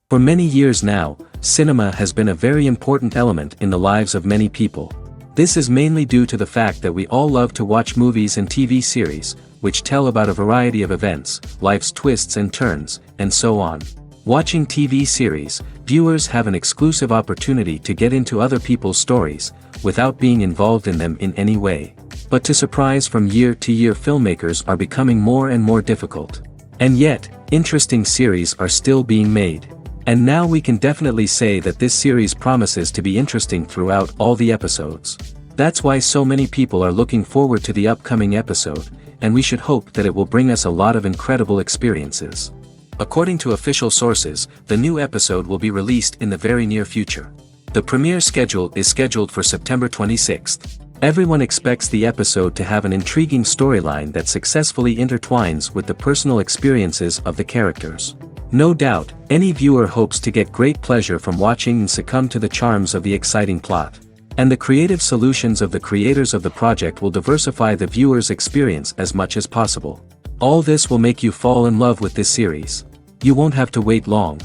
For many years now, cinema has been a very important element in the lives of many people. This is mainly due to the fact that we all love to watch movies and TV series, which tell about a variety of events, life's twists and turns, and so on. Watching TV series, viewers have an exclusive opportunity to get into other people's stories, without being involved in them in any way. But to surprise from year to year, filmmakers are becoming more and more difficult. And yet, interesting series are still being made. And now we can definitely say that this series promises to be interesting throughout all the episodes. That's why so many people are looking forward to the upcoming episode, and we should hope that it will bring us a lot of incredible experiences. According to official sources, the new episode will be released in the very near future. The premiere schedule is scheduled for September 26th. Everyone expects the episode to have an intriguing storyline that successfully intertwines with the personal experiences of the characters. No doubt, any viewer hopes to get great pleasure from watching and succumb to the charms of the exciting plot. And the creative solutions of the creators of the project will diversify the viewer's experience as much as possible. All this will make you fall in love with this series. You won't have to wait long.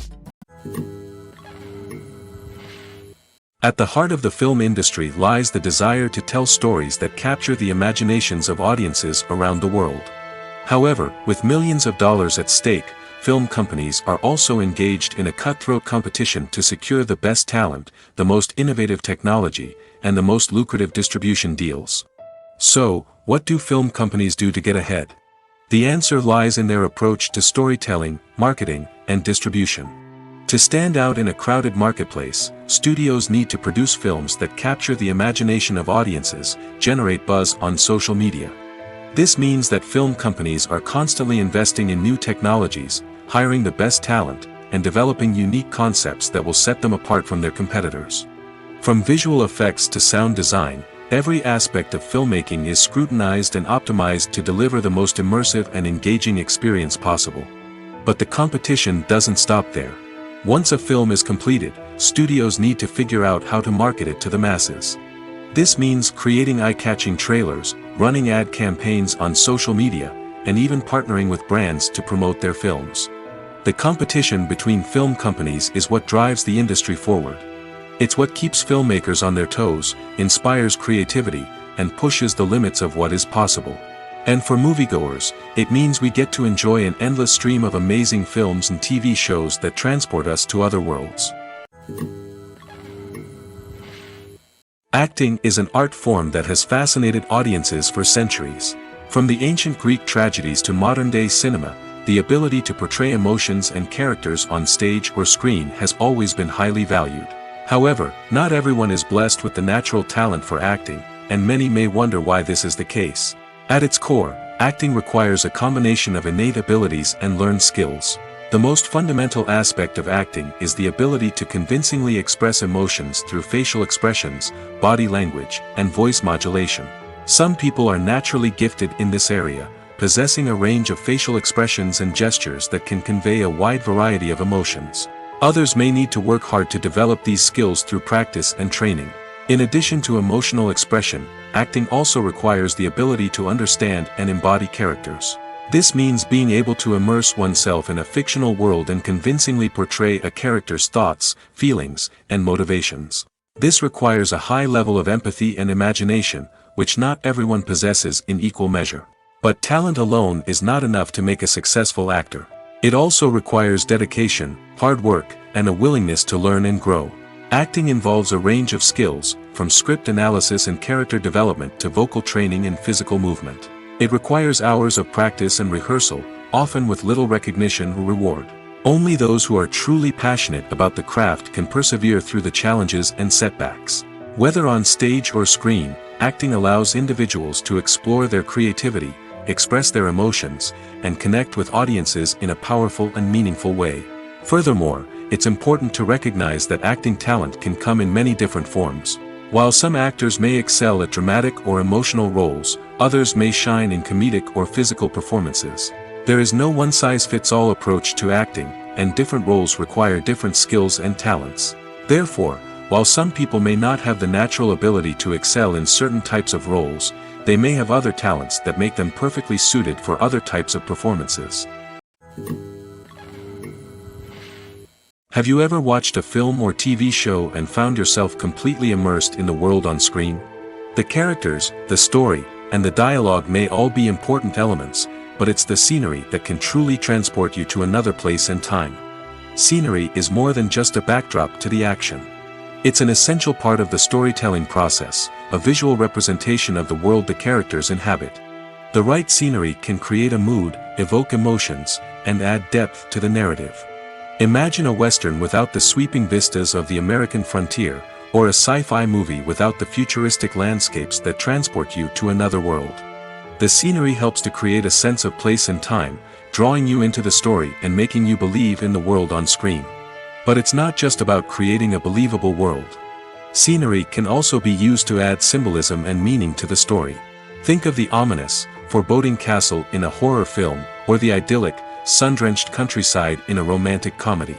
At the heart of the film industry lies the desire to tell stories that capture the imaginations of audiences around the world. However, with millions of dollars at stake, film companies are also engaged in a cutthroat competition to secure the best talent, the most innovative technology, and the most lucrative distribution deals. So, what do film companies do to get ahead? The answer lies in their approach to storytelling, marketing, and distribution. To stand out in a crowded marketplace, studios need to produce films that capture the imagination of audiences, generate buzz on social media. This means that film companies are constantly investing in new technologies, hiring the best talent, and developing unique concepts that will set them apart from their competitors. From visual effects to sound design, every aspect of filmmaking is scrutinized and optimized to deliver the most immersive and engaging experience possible. But the competition doesn't stop there. Once a film is completed, studios need to figure out how to market it to the masses. This means creating eye-catching trailers, running ad campaigns on social media, and even partnering with brands to promote their films. The competition between film companies is what drives the industry forward. It's what keeps filmmakers on their toes, inspires creativity, and pushes the limits of what is possible. And for moviegoers, it means we get to enjoy an endless stream of amazing films and TV shows that transport us to other worlds. Acting is an art form that has fascinated audiences for centuries. From the ancient Greek tragedies to modern-day cinema, the ability to portray emotions and characters on stage or screen has always been highly valued. However, not everyone is blessed with the natural talent for acting, and many may wonder why this is the case. At its core, acting requires a combination of innate abilities and learned skills. The most fundamental aspect of acting is the ability to convincingly express emotions through facial expressions, body language, and voice modulation. Some people are naturally gifted in this area, possessing a range of facial expressions and gestures that can convey a wide variety of emotions. Others may need to work hard to develop these skills through practice and training. In addition to emotional expression, acting also requires the ability to understand and embody characters. This means being able to immerse oneself in a fictional world and convincingly portray a character's thoughts, feelings, and motivations. This requires a high level of empathy and imagination, which not everyone possesses in equal measure. But talent alone is not enough to make a successful actor. It also requires dedication, hard work, and a willingness to learn and grow. Acting involves a range of skills, from script analysis and character development to vocal training and physical movement. It requires hours of practice and rehearsal, often with little recognition or reward. Only those who are truly passionate about the craft can persevere through the challenges and setbacks. Whether on stage or screen, acting allows individuals to explore their creativity, express their emotions, and connect with audiences in a powerful and meaningful way. Furthermore, it's important to recognize that acting talent can come in many different forms. While some actors may excel at dramatic or emotional roles, others may shine in comedic or physical performances. There is no one-size-fits-all approach to acting, and different roles require different skills and talents. Therefore, while some people may not have the natural ability to excel in certain types of roles, they may have other talents that make them perfectly suited for other types of performances. Have you ever watched a film or TV show and found yourself completely immersed in the world on screen? The characters, the story, and the dialogue may all be important elements, but it's the scenery that can truly transport you to another place and time. Scenery is more than just a backdrop to the action. It's an essential part of the storytelling process, a visual representation of the world the characters inhabit. The right scenery can create a mood, evoke emotions, and add depth to the narrative. Imagine a Western without the sweeping vistas of the American frontier, or a sci-fi movie without the futuristic landscapes that transport you to another world. The scenery helps to create a sense of place and time, drawing you into the story and making you believe in the world on screen. But it's not just about creating a believable world. Scenery can also be used to add symbolism and meaning to the story. Think of the ominous, foreboding castle in a horror film, or the idyllic, sun-drenched countryside in a romantic comedy.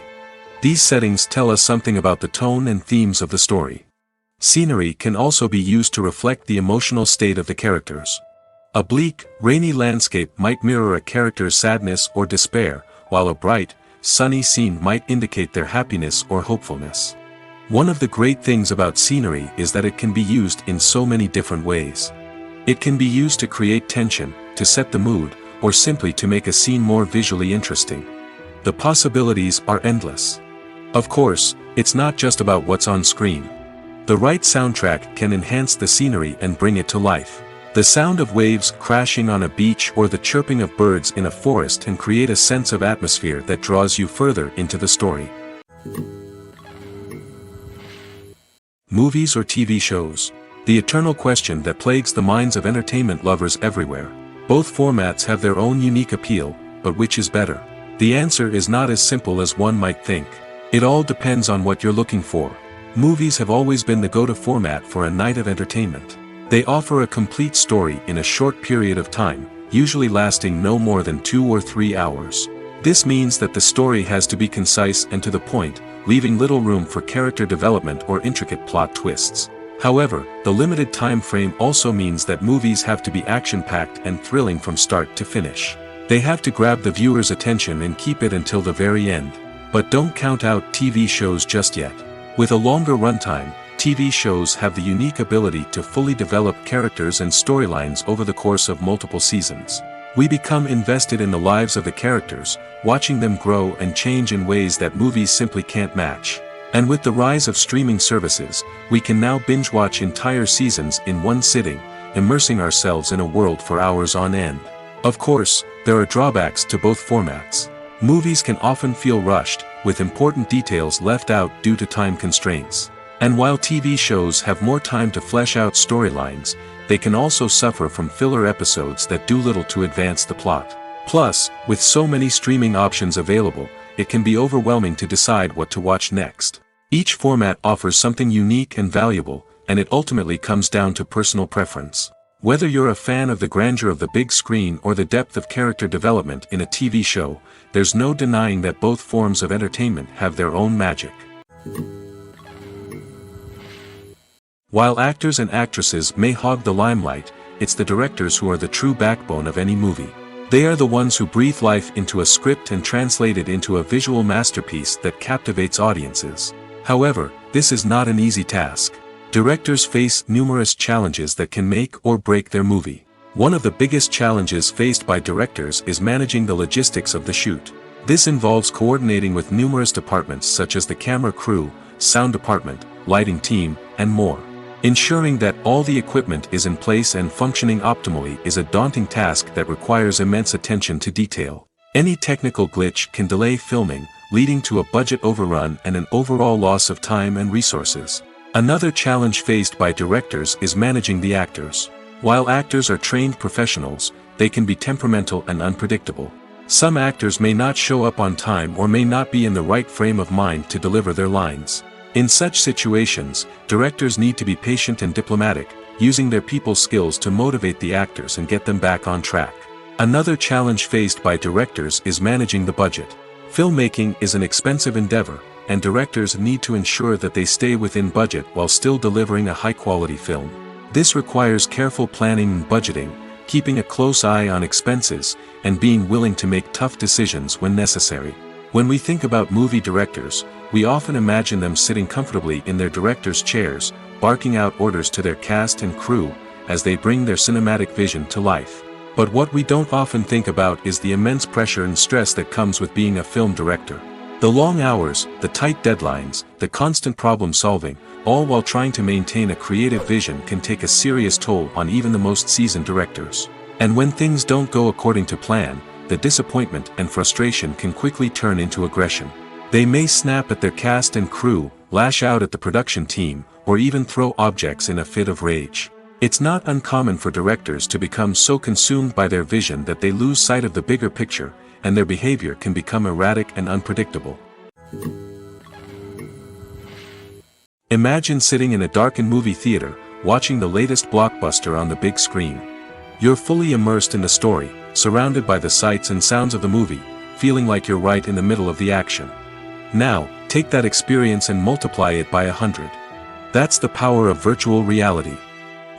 These settings tell us something about the tone and themes of the story. Scenery can also be used to reflect the emotional state of the characters. A bleak, rainy landscape might mirror a character's sadness or despair, while a bright, sunny scene might indicate their happiness or hopefulness. One of the great things about scenery is that it can be used in so many different ways. It can be used to create tension, to set the mood, or simply to make a scene more visually interesting. The possibilities are endless. Of course, it's not just about what's on screen. The right soundtrack can enhance the scenery and bring it to life. The sound of waves crashing on a beach or the chirping of birds in a forest can create a sense of atmosphere that draws you further into the story. Movies or TV shows? The eternal question that plagues the minds of entertainment lovers everywhere. Both formats have their own unique appeal, but which is better? The answer is not as simple as one might think. It all depends on what you're looking for. Movies have always been the go-to format for a night of entertainment. They offer a complete story in a short period of time, usually lasting no more than 2 or 3 hours. This means that the story has to be concise and to the point, leaving little room for character development or intricate plot twists. However, the limited time frame also means that movies have to be action-packed and thrilling from start to finish. They have to grab the viewer's attention and keep it until the very end. But don't count out TV shows just yet. With a longer runtime, TV shows have the unique ability to fully develop characters and storylines over the course of multiple seasons. We become invested in the lives of the characters, watching them grow and change in ways that movies simply can't match. And with the rise of streaming services, we can now binge-watch entire seasons in one sitting, immersing ourselves in a world for hours on end. Of course, there are drawbacks to both formats. Movies can often feel rushed, with important details left out due to time constraints. And while TV shows have more time to flesh out storylines, they can also suffer from filler episodes that do little to advance the plot. Plus, with so many streaming options available, it can be overwhelming to decide what to watch next. Each format offers something unique and valuable, and it ultimately comes down to personal preference. Whether you're a fan of the grandeur of the big screen or the depth of character development in a TV show, there's no denying that both forms of entertainment have their own magic. While actors and actresses may hog the limelight, it's the directors who are the true backbone of any movie. They are the ones who breathe life into a script and translate it into a visual masterpiece that captivates audiences. However, this is not an easy task. Directors face numerous challenges that can make or break their movie. One of the biggest challenges faced by directors is managing the logistics of the shoot. This involves coordinating with numerous departments such as the camera crew, sound department, lighting team, and more. Ensuring that all the equipment is in place and functioning optimally is a daunting task that requires immense attention to detail. Any technical glitch can delay filming, leading to a budget overrun and an overall loss of time and resources. Another challenge faced by directors is managing the actors. While actors are trained professionals, they can be temperamental and unpredictable. Some actors may not show up on time or may not be in the right frame of mind to deliver their lines. In such situations, directors need to be patient and diplomatic, using their people skills to motivate the actors and get them back on track. Another challenge faced by directors is managing the budget. Filmmaking is an expensive endeavor, and directors need to ensure that they stay within budget while still delivering a high-quality film. This requires careful planning and budgeting, keeping a close eye on expenses, and being willing to make tough decisions when necessary. When we think about movie directors, we often imagine them sitting comfortably in their director's chairs, barking out orders to their cast and crew, as they bring their cinematic vision to life. But what we don't often think about is the immense pressure and stress that comes with being a film director. The long hours, the tight deadlines, the constant problem solving, all while trying to maintain a creative vision can take a serious toll on even the most seasoned directors. And when things don't go according to plan, the disappointment and frustration can quickly turn into aggression. They may snap at their cast and crew, lash out at the production team, or even throw objects in a fit of rage. It's not uncommon for directors to become so consumed by their vision that they lose sight of the bigger picture, and their behavior can become erratic and unpredictable. Imagine sitting in a darkened movie theater, watching the latest blockbuster on the big screen. You're fully immersed in the story, surrounded by the sights and sounds of the movie, feeling like you're right in the middle of the action. Now, take that experience and multiply it by 100. That's the power of virtual reality.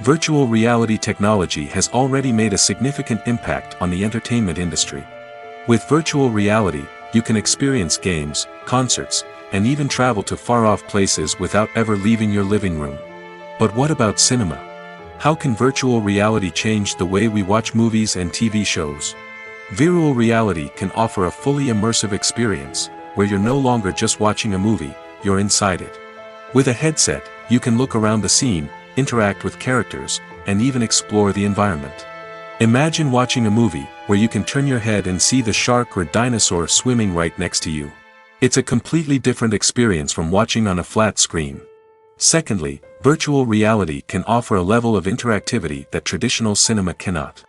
Virtual reality technology has already made a significant impact on the entertainment industry. With virtual reality, you can experience games, concerts, and even travel to far-off places without ever leaving your living room. But what about cinema? How can virtual reality change the way we watch movies and TV shows? Virtual reality can offer a fully immersive experience, where you're no longer just watching a movie, you're inside it. With a headset, you can look around the scene, interact with characters, and even explore the environment. Imagine watching a movie where you can turn your head and see the shark or dinosaur swimming right next to you. It's a completely different experience from watching on a flat screen. Secondly, virtual reality can offer a level of interactivity that traditional cinema cannot.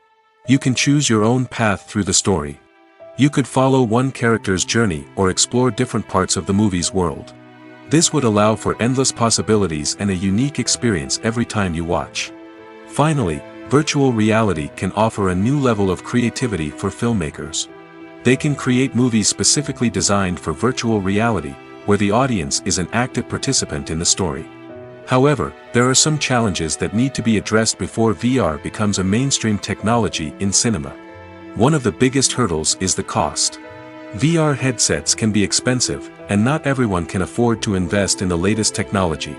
You can choose your own path through the story. You could follow one character's journey or explore different parts of the movie's world. This would allow for endless possibilities and a unique experience every time you watch. Finally, virtual reality can offer a new level of creativity for filmmakers. They can create movies specifically designed for virtual reality, where the audience is an active participant in the story. However, there are some challenges that need to be addressed before VR becomes a mainstream technology in cinema. One of the biggest hurdles is the cost. VR headsets can be expensive, and not everyone can afford to invest in the latest technology.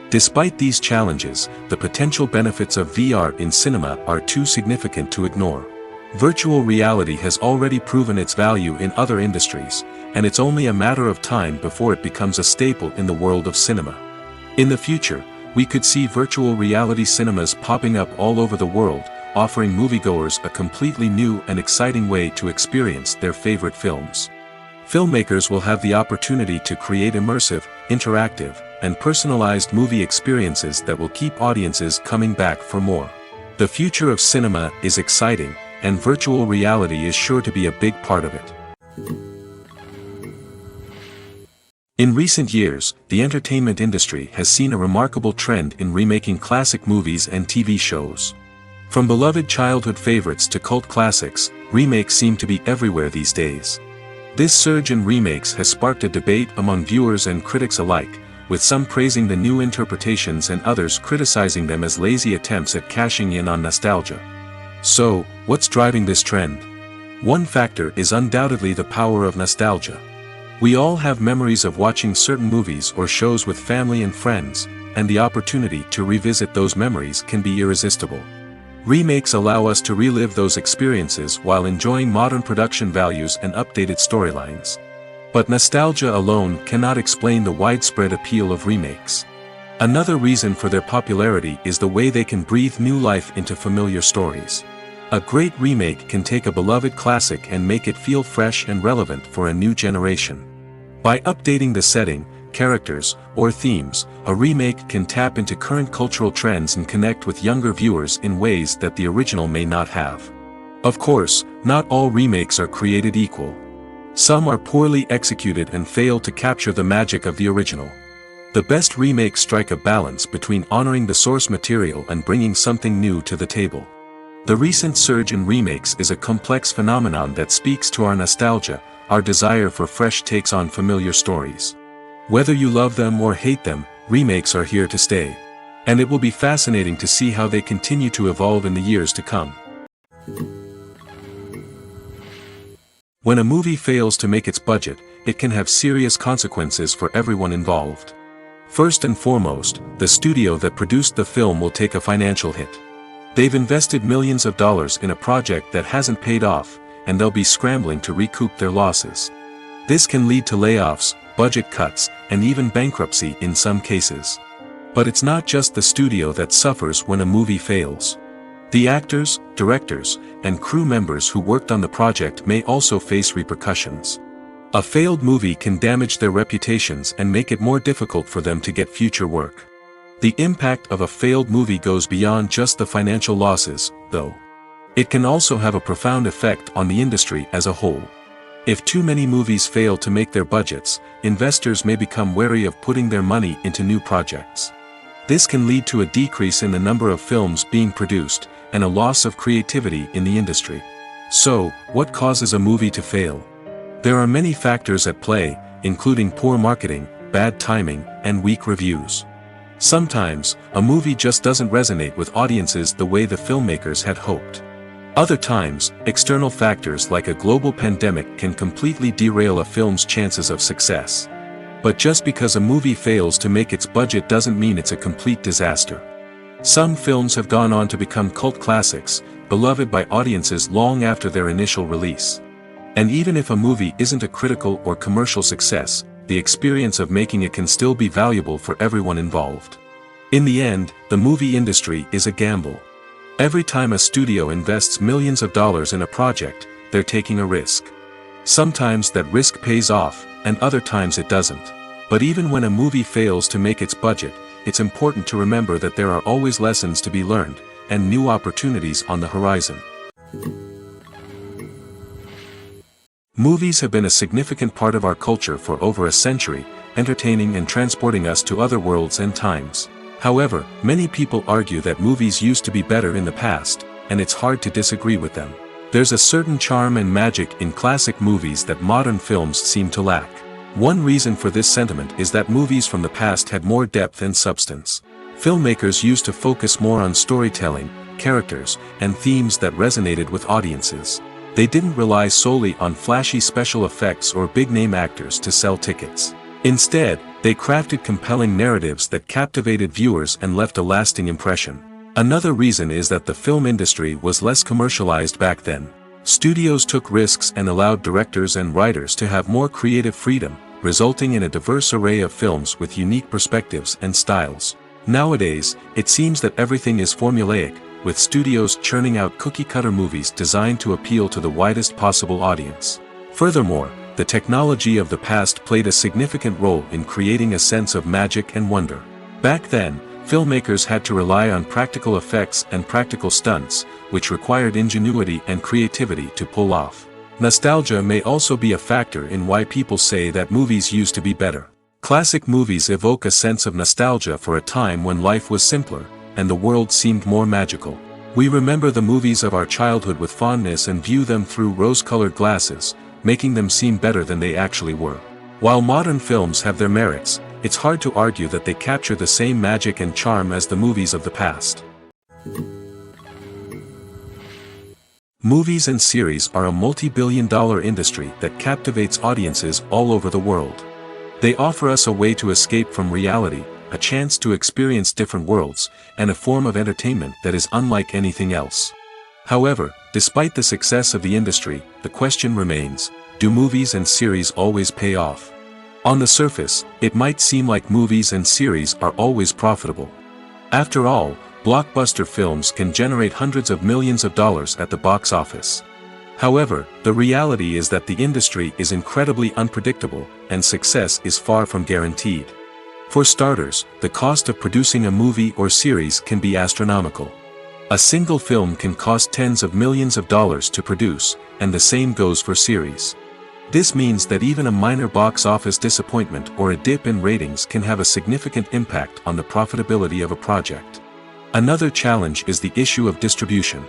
Despite these challenges, the potential benefits of VR in cinema are too significant to ignore. Virtual reality has already proven its value in other industries, and it's only a matter of time before it becomes a staple in the world of cinema. In the future, we could see virtual reality cinemas popping up all over the world, offering moviegoers a completely new and exciting way to experience their favorite films. Filmmakers will have the opportunity to create immersive, interactive, and personalized movie experiences that will keep audiences coming back for more. The future of cinema is exciting, and virtual reality is sure to be a big part of it. In recent years, the entertainment industry has seen a remarkable trend in remaking classic movies and TV shows. From beloved childhood favorites to cult classics, remakes seem to be everywhere these days. This surge in remakes has sparked a debate among viewers and critics alike, with some praising the new interpretations and others criticizing them as lazy attempts at cashing in on nostalgia. So, what's driving this trend? One factor is undoubtedly the power of nostalgia. We all have memories of watching certain movies or shows with family and friends, and the opportunity to revisit those memories can be irresistible. Remakes allow us to relive those experiences while enjoying modern production values and updated storylines. But nostalgia alone cannot explain the widespread appeal of remakes. Another reason for their popularity is the way they can breathe new life into familiar stories. A great remake can take a beloved classic and make it feel fresh and relevant for a new generation. By updating the setting, characters, or themes, a remake can tap into current cultural trends and connect with younger viewers in ways that the original may not have. Of course, not all remakes are created equal. Some are poorly executed and fail to capture the magic of the original. The best remakes strike a balance between honoring the source material and bringing something new to the table. The recent surge in remakes is a complex phenomenon that speaks to our nostalgia, our desire for fresh takes on familiar stories. Whether you love them or hate them, remakes are here to stay. And it will be fascinating to see how they continue to evolve in the years to come. When a movie fails to make its budget, it can have serious consequences for everyone involved. First and foremost, the studio that produced the film will take a financial hit. They've invested millions of dollars in a project that hasn't paid off, and they'll be scrambling to recoup their losses. This can lead to layoffs, budget cuts, and even bankruptcy in some cases. But it's not just the studio that suffers when a movie fails. The actors, directors, and crew members who worked on the project may also face repercussions. A failed movie can damage their reputations and make it more difficult for them to get future work. The impact of a failed movie goes beyond just the financial losses, though. It can also have a profound effect on the industry as a whole. If too many movies fail to make their budgets, investors may become wary of putting their money into new projects. This can lead to a decrease in the number of films being produced, and a loss of creativity in the industry. So, what causes a movie to fail? There are many factors at play, including poor marketing, bad timing, and weak reviews. Sometimes, a movie just doesn't resonate with audiences the way the filmmakers had hoped. Other times, external factors like a global pandemic can completely derail a film's chances of success. But just because a movie fails to make its budget doesn't mean it's a complete disaster. Some films have gone on to become cult classics, beloved by audiences long after their initial release. And even if a movie isn't a critical or commercial success, the experience of making it can still be valuable for everyone involved. In the end, the movie industry is a gamble. Every time a studio invests millions of dollars in a project, they're taking a risk. Sometimes that risk pays off, and other times it doesn't. But even when a movie fails to make its budget, it's important to remember that there are always lessons to be learned, and new opportunities on the horizon. Movies have been a significant part of our culture for over a century, entertaining and transporting us to other worlds and times. However, many people argue that movies used to be better in the past, and it's hard to disagree with them. There's a certain charm and magic in classic movies that modern films seem to lack. One reason for this sentiment is that movies from the past had more depth and substance. Filmmakers used to focus more on storytelling, characters, and themes that resonated with audiences. They didn't rely solely on flashy special effects or big-name actors to sell tickets. Instead, they crafted compelling narratives that captivated viewers and left a lasting impression. Another reason is that the film industry was less commercialized back then. Studios took risks and allowed directors and writers to have more creative freedom, resulting in a diverse array of films with unique perspectives and styles. Nowadays, it seems that everything is formulaic, with studios churning out cookie-cutter movies designed to appeal to the widest possible audience. Furthermore, the technology of the past played a significant role in creating a sense of magic and wonder. Back then, filmmakers had to rely on practical effects and practical stunts, which required ingenuity and creativity to pull off. Nostalgia may also be a factor in why people say that movies used to be better. Classic movies evoke a sense of nostalgia for a time when life was simpler, and the world seemed more magical. We remember the movies of our childhood with fondness and view them through rose-colored glasses, making them seem better than they actually were. While modern films have their merits, it's hard to argue that they capture the same magic and charm as the movies of the past. Movies and series are a multi-billion-dollar industry that captivates audiences all over the world. They offer us a way to escape from reality, a chance to experience different worlds, and a form of entertainment that is unlike anything else. However, despite the success of the industry, the question remains, do movies and series always pay off? On the surface, it might seem like movies and series are always profitable. After all, blockbuster films can generate hundreds of millions of dollars at the box office. However, the reality is that the industry is incredibly unpredictable, and success is far from guaranteed. For starters, the cost of producing a movie or series can be astronomical. A single film can cost tens of millions of dollars to produce, and the same goes for series. This means that even a minor box office disappointment or a dip in ratings can have a significant impact on the profitability of a project. Another challenge is the issue of distribution.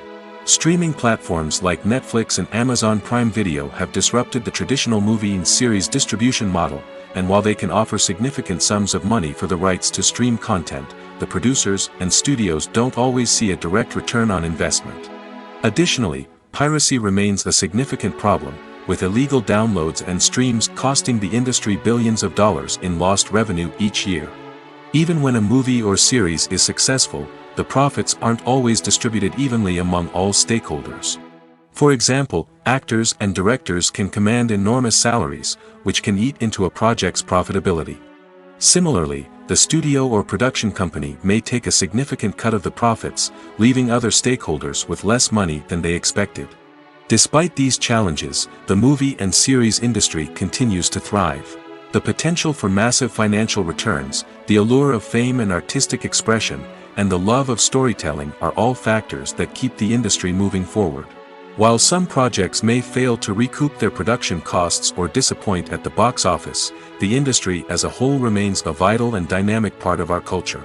Streaming platforms like Netflix and Amazon Prime Video have disrupted the traditional movie and series distribution model, and while they can offer significant sums of money for the rights to stream content, the producers and studios don't always see a direct return on investment. Additionally, piracy remains a significant problem, with illegal downloads and streams costing the industry billions of dollars in lost revenue each year. Even when a movie or series is successful, the profits aren't always distributed evenly among all stakeholders. For example, actors and directors can command enormous salaries, which can eat into a project's profitability. Similarly, the studio or production company may take a significant cut of the profits, leaving other stakeholders with less money than they expected. Despite these challenges, the movie and series industry continues to thrive. The potential for massive financial returns, the allure of fame and artistic expression, and the love of storytelling are all factors that keep the industry moving forward. While some projects may fail to recoup their production costs or disappoint at the box office, the industry as a whole remains a vital and dynamic part of our culture.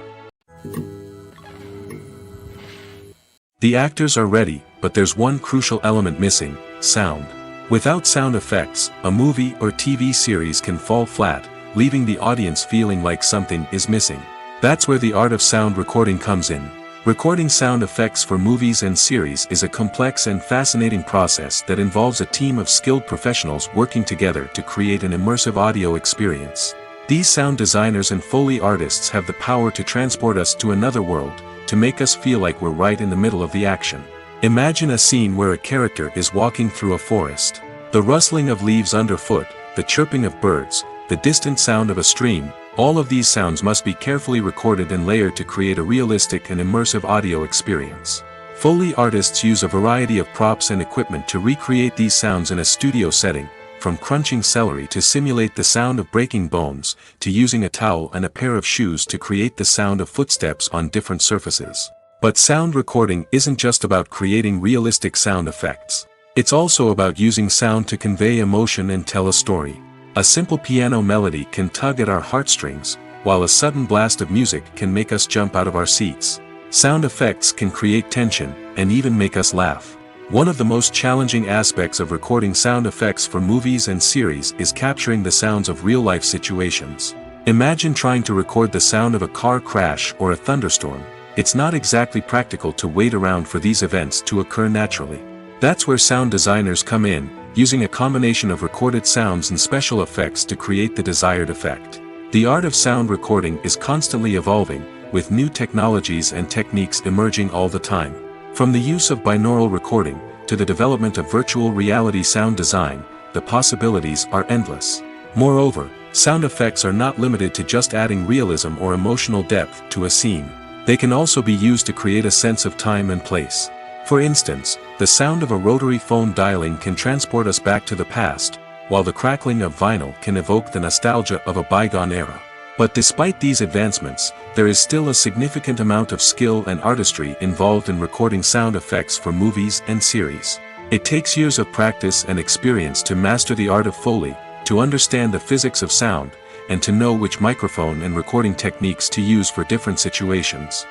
The actors are ready, but there's one crucial element missing: sound. Without sound effects, a movie or TV series can fall flat, leaving the audience feeling like something is missing. That's where the art of sound recording comes in. Recording sound effects for movies and series is a complex and fascinating process that involves a team of skilled professionals working together to create an immersive audio experience. These sound designers and Foley artists have the power to transport us to another world, to make us feel like we're right in the middle of the action. Imagine a scene where a character is walking through a forest. The rustling of leaves underfoot, the chirping of birds, the distant sound of a stream, all of these sounds must be carefully recorded and layered to create a realistic and immersive audio experience. Foley artists use a variety of props and equipment to recreate these sounds in a studio setting, from crunching celery to simulate the sound of breaking bones, to using a towel and a pair of shoes to create the sound of footsteps on different surfaces. But sound recording isn't just about creating realistic sound effects. It's also about using sound to convey emotion and tell a story. A simple piano melody can tug at our heartstrings, while a sudden blast of music can make us jump out of our seats. Sound effects can create tension, and even make us laugh. One of the most challenging aspects of recording sound effects for movies and series is capturing the sounds of real-life situations. Imagine trying to record the sound of a car crash or a thunderstorm. It's not exactly practical to wait around for these events to occur naturally. That's where sound designers come in, using a combination of recorded sounds and special effects to create the desired effect. The art of sound recording is constantly evolving, with new technologies and techniques emerging all the time. From the use of binaural recording, to the development of virtual reality sound design, the possibilities are endless. Moreover, sound effects are not limited to just adding realism or emotional depth to a scene. They can also be used to create a sense of time and place. For instance, the sound of a rotary phone dialing can transport us back to the past, while the crackling of vinyl can evoke the nostalgia of a bygone era. But despite these advancements, there is still a significant amount of skill and artistry involved in recording sound effects for movies and series. It takes years of practice and experience to master the art of Foley, to understand the physics of sound, and to know which microphone and recording techniques to use for different situations.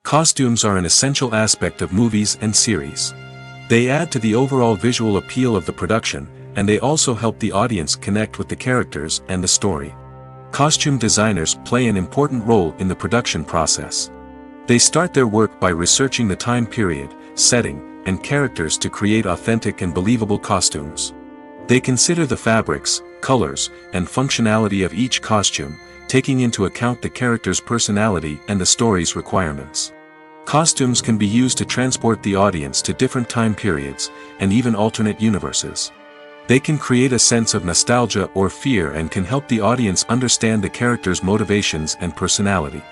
Costumes are an essential aspect of movies and series. They add to the overall visual appeal of the production, and they also help the audience connect with the characters and the story. Costume designers play an important role in the production process. They start their work by researching the time period, setting, and characters to create authentic and believable costumes. They consider the fabrics, colors, and functionality of each costume, taking into account the character's personality and the story's requirements. Costumes can be used to transport the audience to different time periods, and even alternate universes. They can create a sense of nostalgia or fear and can help the audience understand the character's motivations and personality.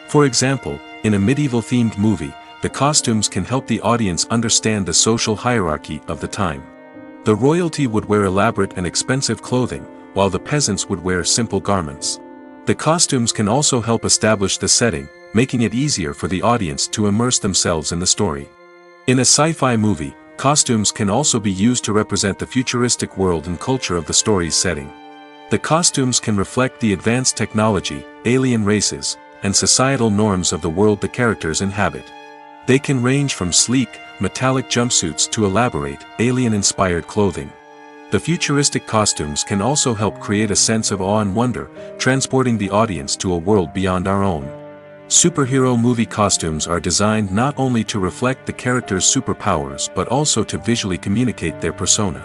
For example, in a medieval-themed movie, the costumes can help the audience understand the social hierarchy of the time. The royalty would wear elaborate and expensive clothing, while the peasants would wear simple garments. The costumes can also help establish the setting, making it easier for the audience to immerse themselves in the story. In a sci-fi movie, costumes can also be used to represent the futuristic world and culture of the story's setting. The costumes can reflect the advanced technology, alien races, and societal norms of the world the characters inhabit. They can range from sleek, metallic jumpsuits to elaborate, alien-inspired clothing. The futuristic costumes can also help create a sense of awe and wonder, transporting the audience to a world beyond our own. Superhero movie costumes are designed not only to reflect the character's superpowers but also to visually communicate their persona.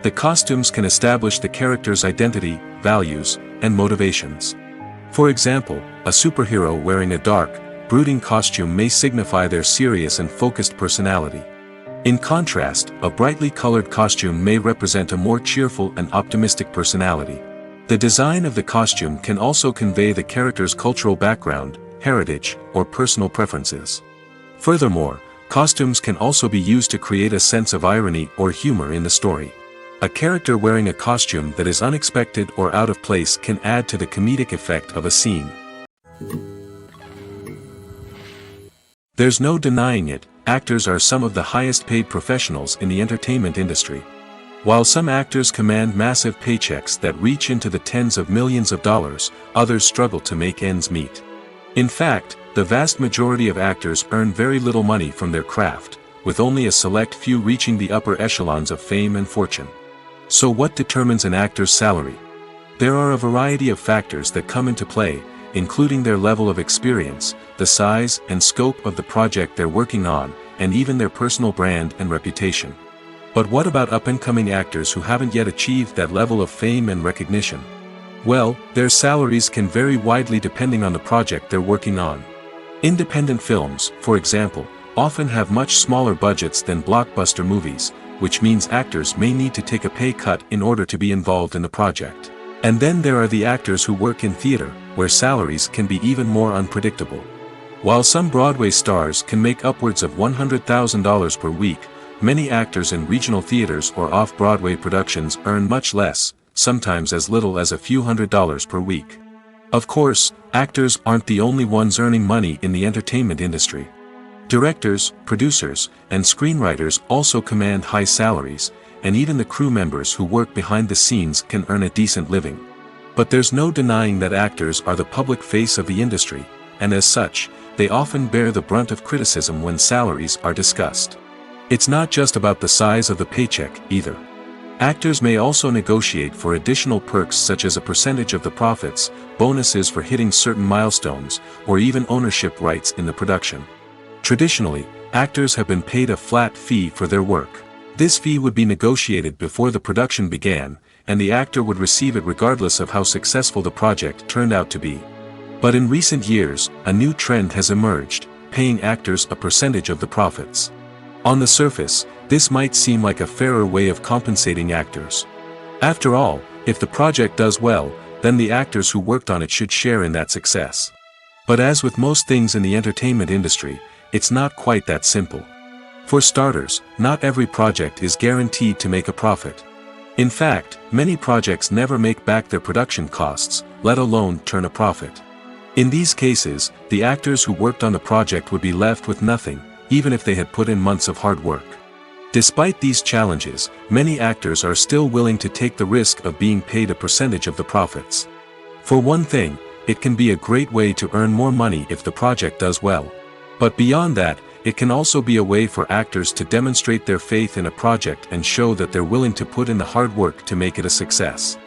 The costumes can establish the character's identity, values, and motivations. For example, a superhero wearing a dark, brooding costume may signify their serious and focused personality. In contrast, a brightly colored costume may represent a more cheerful and optimistic personality. The design of the costume can also convey the character's cultural background, heritage, or personal preferences. Furthermore, costumes can also be used to create a sense of irony or humor in the story. A character wearing a costume that is unexpected or out of place can add to the comedic effect of a scene. There's no denying it, actors are some of the highest paid professionals in the entertainment industry. While some actors command massive paychecks that reach into the tens of millions of dollars, others struggle to make ends meet. In fact, the vast majority of actors earn very little money from their craft, with only a select few reaching the upper echelons of fame and fortune. So what determines an actor's salary? There are a variety of factors that come into play, including their level of experience, the size and scope of the project they're working on, and even their personal brand and reputation. But what about up-and-coming actors who haven't yet achieved that level of fame and recognition? Well, their salaries can vary widely depending on the project they're working on. Independent films, for example, often have much smaller budgets than blockbuster movies, which means actors may need to take a pay cut in order to be involved in the project. And then there are the actors who work in theater, where salaries can be even more unpredictable. While some Broadway stars can make upwards of $100,000 per week, many actors in regional theaters or off-Broadway productions earn much less, sometimes as little as a few $100s per week. Of course, actors aren't the only ones earning money in the entertainment industry. Directors, producers, and screenwriters also command high salaries, and even the crew members who work behind the scenes can earn a decent living. But there's no denying that actors are the public face of the industry, and as such, they often bear the brunt of criticism when salaries are discussed. It's not just about the size of the paycheck, either. Actors may also negotiate for additional perks such as a percentage of the profits, bonuses for hitting certain milestones, or even ownership rights in the production. Traditionally, actors have been paid a flat fee for their work. This fee would be negotiated before the production began, and the actor would receive it regardless of how successful the project turned out to be. But in recent years, a new trend has emerged, paying actors a percentage of the profits. On the surface, this might seem like a fairer way of compensating actors. After all, if the project does well, then the actors who worked on it should share in that success. But as with most things in the entertainment industry, it's not quite that simple. For starters, not every project is guaranteed to make a profit. In fact, many projects never make back their production costs, let alone turn a profit. In these cases, the actors who worked on the project would be left with nothing, even if they had put in months of hard work. Despite these challenges, many actors are still willing to take the risk of being paid a percentage of the profits. For one thing, it can be a great way to earn more money if the project does well. But beyond that, it can also be a way for actors to demonstrate their faith in a project and show that they're willing to put in the hard work to make it a success.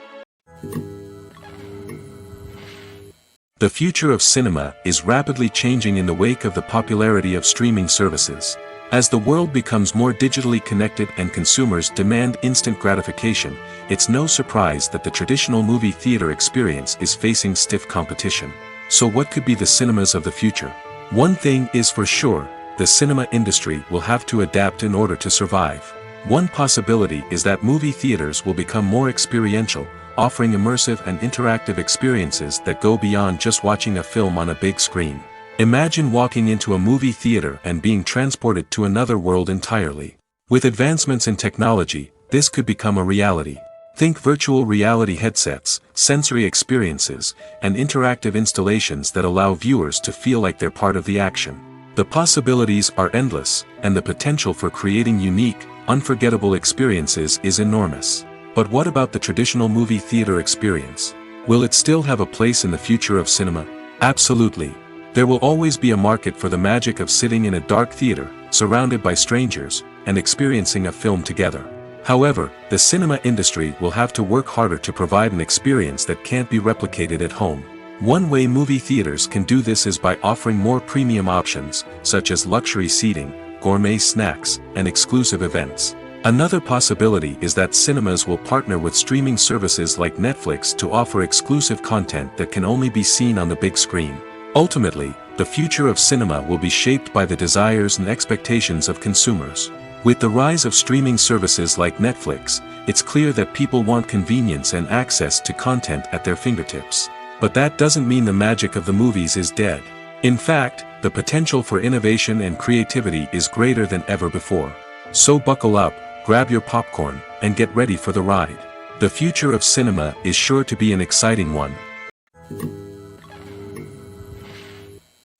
The future of cinema is rapidly changing in the wake of the popularity of streaming services. As the world becomes more digitally connected and consumers demand instant gratification, it's no surprise that the traditional movie theater experience is facing stiff competition. So what could be the cinemas of the future? One thing is for sure, the cinema industry will have to adapt in order to survive. One possibility is that movie theaters will become more experiential, offering immersive and interactive experiences that go beyond just watching a film on a big screen. Imagine walking into a movie theater and being transported to another world entirely. With advancements in technology, this could become a reality. Think virtual reality headsets, sensory experiences, and interactive installations that allow viewers to feel like they're part of the action. The possibilities are endless, and the potential for creating unique, unforgettable experiences is enormous. But what about the traditional movie theater experience? Will it still have a place in the future of cinema? Absolutely. There will always be a market for the magic of sitting in a dark theater, surrounded by strangers, and experiencing a film together. However, the cinema industry will have to work harder to provide an experience that can't be replicated at home. One way movie theaters can do this is by offering more premium options, such as luxury seating, gourmet snacks, and exclusive events. Another possibility is that cinemas will partner with streaming services like Netflix to offer exclusive content that can only be seen on the big screen. Ultimately, the future of cinema will be shaped by the desires and expectations of consumers. With the rise of streaming services like Netflix, it's clear that people want convenience and access to content at their fingertips. But that doesn't mean the magic of the movies is dead. In fact, the potential for innovation and creativity is greater than ever before. So buckle up, grab your popcorn, and get ready for the ride. The future of cinema is sure to be an exciting one.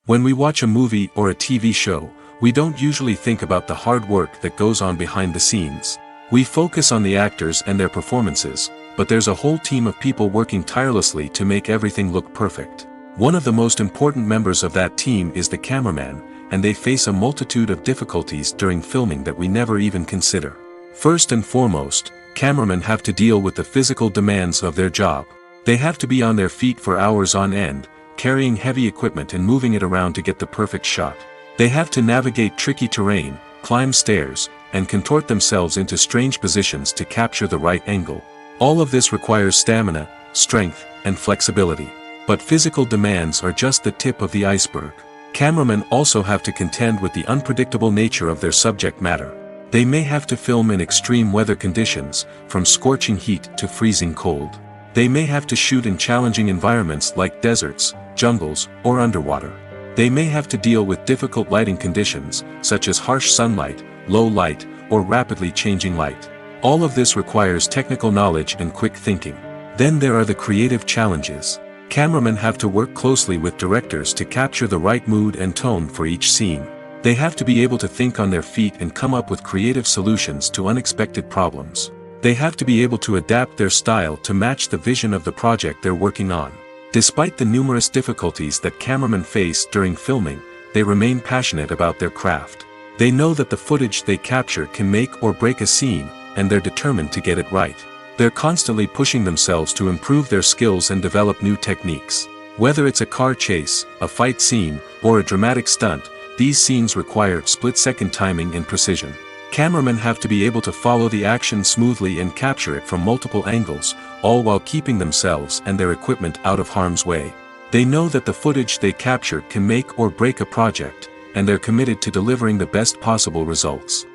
When we watch a movie or a TV show, we don't usually think about the hard work that goes on behind the scenes. We focus on the actors and their performances, but there's a whole team of people working tirelessly to make everything look perfect. One of the most important members of that team is the cameraman, and they face a multitude of difficulties during filming that we never even consider. First and foremost, cameramen have to deal with the physical demands of their job. They have to be on their feet for hours on end, carrying heavy equipment and moving it around to get the perfect shot. They have to navigate tricky terrain, climb stairs, and contort themselves into strange positions to capture the right angle. All of this requires stamina, strength, and flexibility. But physical demands are just the tip of the iceberg. Cameramen also have to contend with the unpredictable nature of their subject matter. They may have to film in extreme weather conditions, from scorching heat to freezing cold. They may have to shoot in challenging environments like deserts, jungles, or underwater. They may have to deal with difficult lighting conditions, such as harsh sunlight, low light, or rapidly changing light. All of this requires technical knowledge and quick thinking. Then there are the creative challenges. Cameramen have to work closely with directors to capture the right mood and tone for each scene. They have to be able to think on their feet and come up with creative solutions to unexpected problems. They have to be able to adapt their style to match the vision of the project they're working on. Despite the numerous difficulties that cameramen face during filming, they remain passionate about their craft. They know that the footage they capture can make or break a scene, and they're determined to get it right. They're constantly pushing themselves to improve their skills and develop new techniques. Whether it's a car chase, a fight scene, or a dramatic stunt, these scenes require split-second timing and precision. Cameramen have to be able to follow the action smoothly and capture it from multiple angles, all while keeping themselves and their equipment out of harm's way. They know that the footage they capture can make or break a project, and they're committed to delivering the best possible results.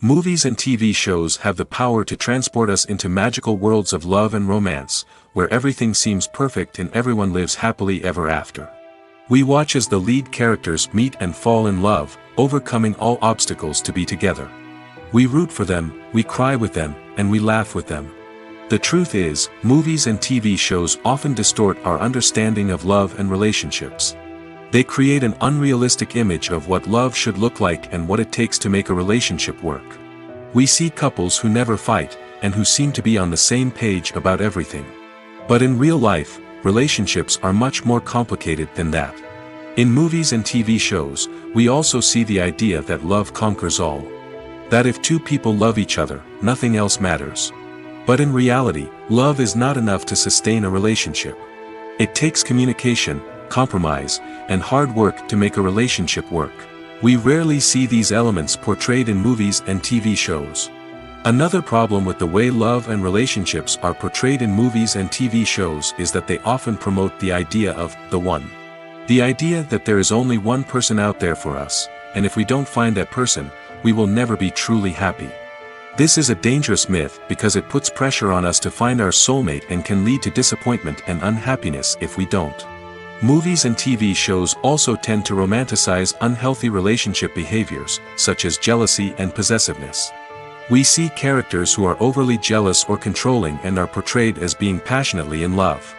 Movies and TV shows have the power to transport us into magical worlds of love and romance, where everything seems perfect and everyone lives happily ever after. We watch as the lead characters meet and fall in love, overcoming all obstacles to be together. We root for them, we cry with them, and we laugh with them. The truth is, movies and TV shows often distort our understanding of love and relationships. They create an unrealistic image of what love should look like and what it takes to make a relationship work. We see couples who never fight, and who seem to be on the same page about everything. But in real life, relationships are much more complicated than that. In movies and TV shows, we also see the idea that love conquers all. That if two people love each other, nothing else matters. But in reality, love is not enough to sustain a relationship. It takes communication, compromise, and hard work to make a relationship work. We rarely see these elements portrayed in movies and TV shows. Another problem with the way love and relationships are portrayed in movies and TV shows is that they often promote the idea of the one. The idea that there is only one person out there for us, and if we don't find that person, we will never be truly happy. This is a dangerous myth because it puts pressure on us to find our soulmate and can lead to disappointment and unhappiness if we don't. Movies and TV shows also tend to romanticize unhealthy relationship behaviors, such as jealousy and possessiveness. We see characters who are overly jealous or controlling and are portrayed as being passionately in love.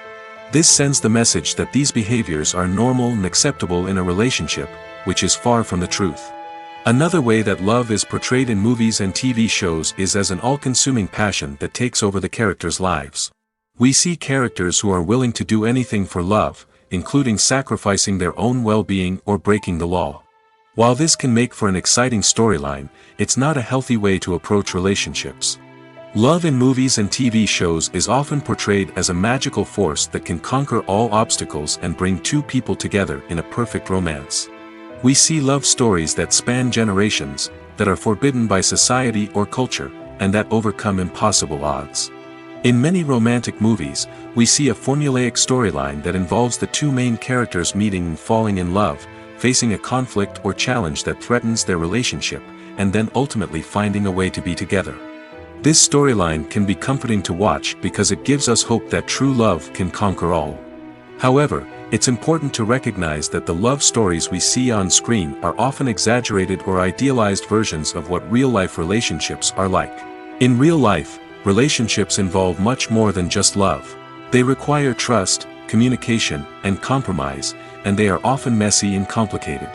This sends the message that these behaviors are normal and acceptable in a relationship, which is far from the truth. Another way that love is portrayed in movies and TV shows is as an all-consuming passion that takes over the characters' lives. We see characters who are willing to do anything for love, including sacrificing their own well-being or breaking the law. While this can make for an exciting storyline, it's not a healthy way to approach relationships. Love in movies and TV shows is often portrayed as a magical force that can conquer all obstacles and bring two people together in a perfect romance. We see love stories that span generations, that are forbidden by society or culture, and that overcome impossible odds. In many romantic movies, we see a formulaic storyline that involves the two main characters meeting and falling in love, facing a conflict or challenge that threatens their relationship, and then ultimately finding a way to be together. This storyline can be comforting to watch because it gives us hope that true love can conquer all. However, it's important to recognize that the love stories we see on screen are often exaggerated or idealized versions of what real-life relationships are like. In real life, relationships involve much more than just love. They require trust, communication, and compromise, and they are often messy and complicated.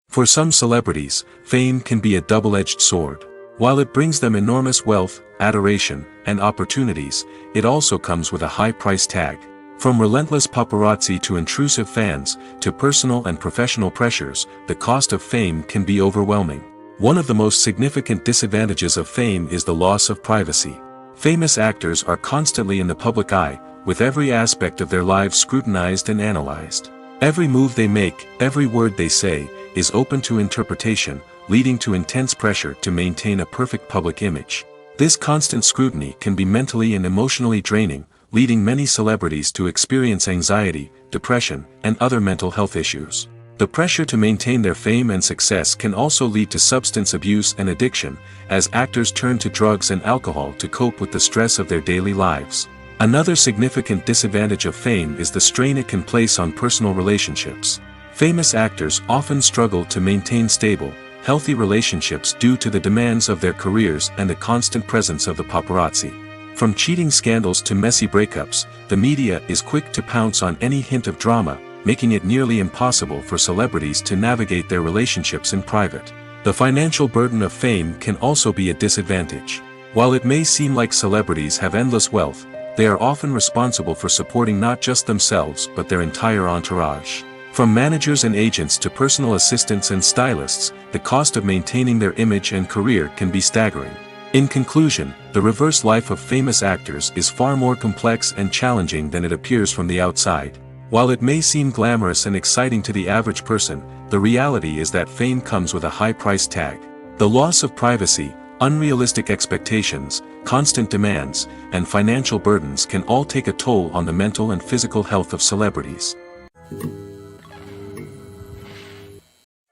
For some celebrities, fame can be a double-edged sword. While it brings them enormous wealth, adoration, and opportunities, it also comes with a high price tag. From relentless paparazzi to intrusive fans, to personal and professional pressures, the cost of fame can be overwhelming. One of the most significant disadvantages of fame is the loss of privacy. Famous actors are constantly in the public eye, with every aspect of their lives scrutinized and analyzed. Every move they make, every word they say, is open to interpretation, leading to intense pressure to maintain a perfect public image. This constant scrutiny can be mentally and emotionally draining, leading many celebrities to experience anxiety, depression, and other mental health issues. The pressure to maintain their fame and success can also lead to substance abuse and addiction, as actors turn to drugs and alcohol to cope with the stress of their daily lives. Another significant disadvantage of fame is the strain it can place on personal relationships. Famous actors often struggle to maintain stable, healthy relationships due to the demands of their careers and the constant presence of the paparazzi. From cheating scandals to messy breakups, the media is quick to pounce on any hint of drama, making it nearly impossible for celebrities to navigate their relationships in private. The financial burden of fame can also be a disadvantage. While it may seem like celebrities have endless wealth, they are often responsible for supporting not just themselves but their entire entourage. From managers and agents to personal assistants and stylists, the cost of maintaining their image and career can be staggering. In conclusion, the reverse life of famous actors is far more complex and challenging than it appears from the outside. While it may seem glamorous and exciting to the average person, the reality is that fame comes with a high price tag. The loss of privacy, unrealistic expectations, constant demands, and financial burdens can all take a toll on the mental and physical health of celebrities.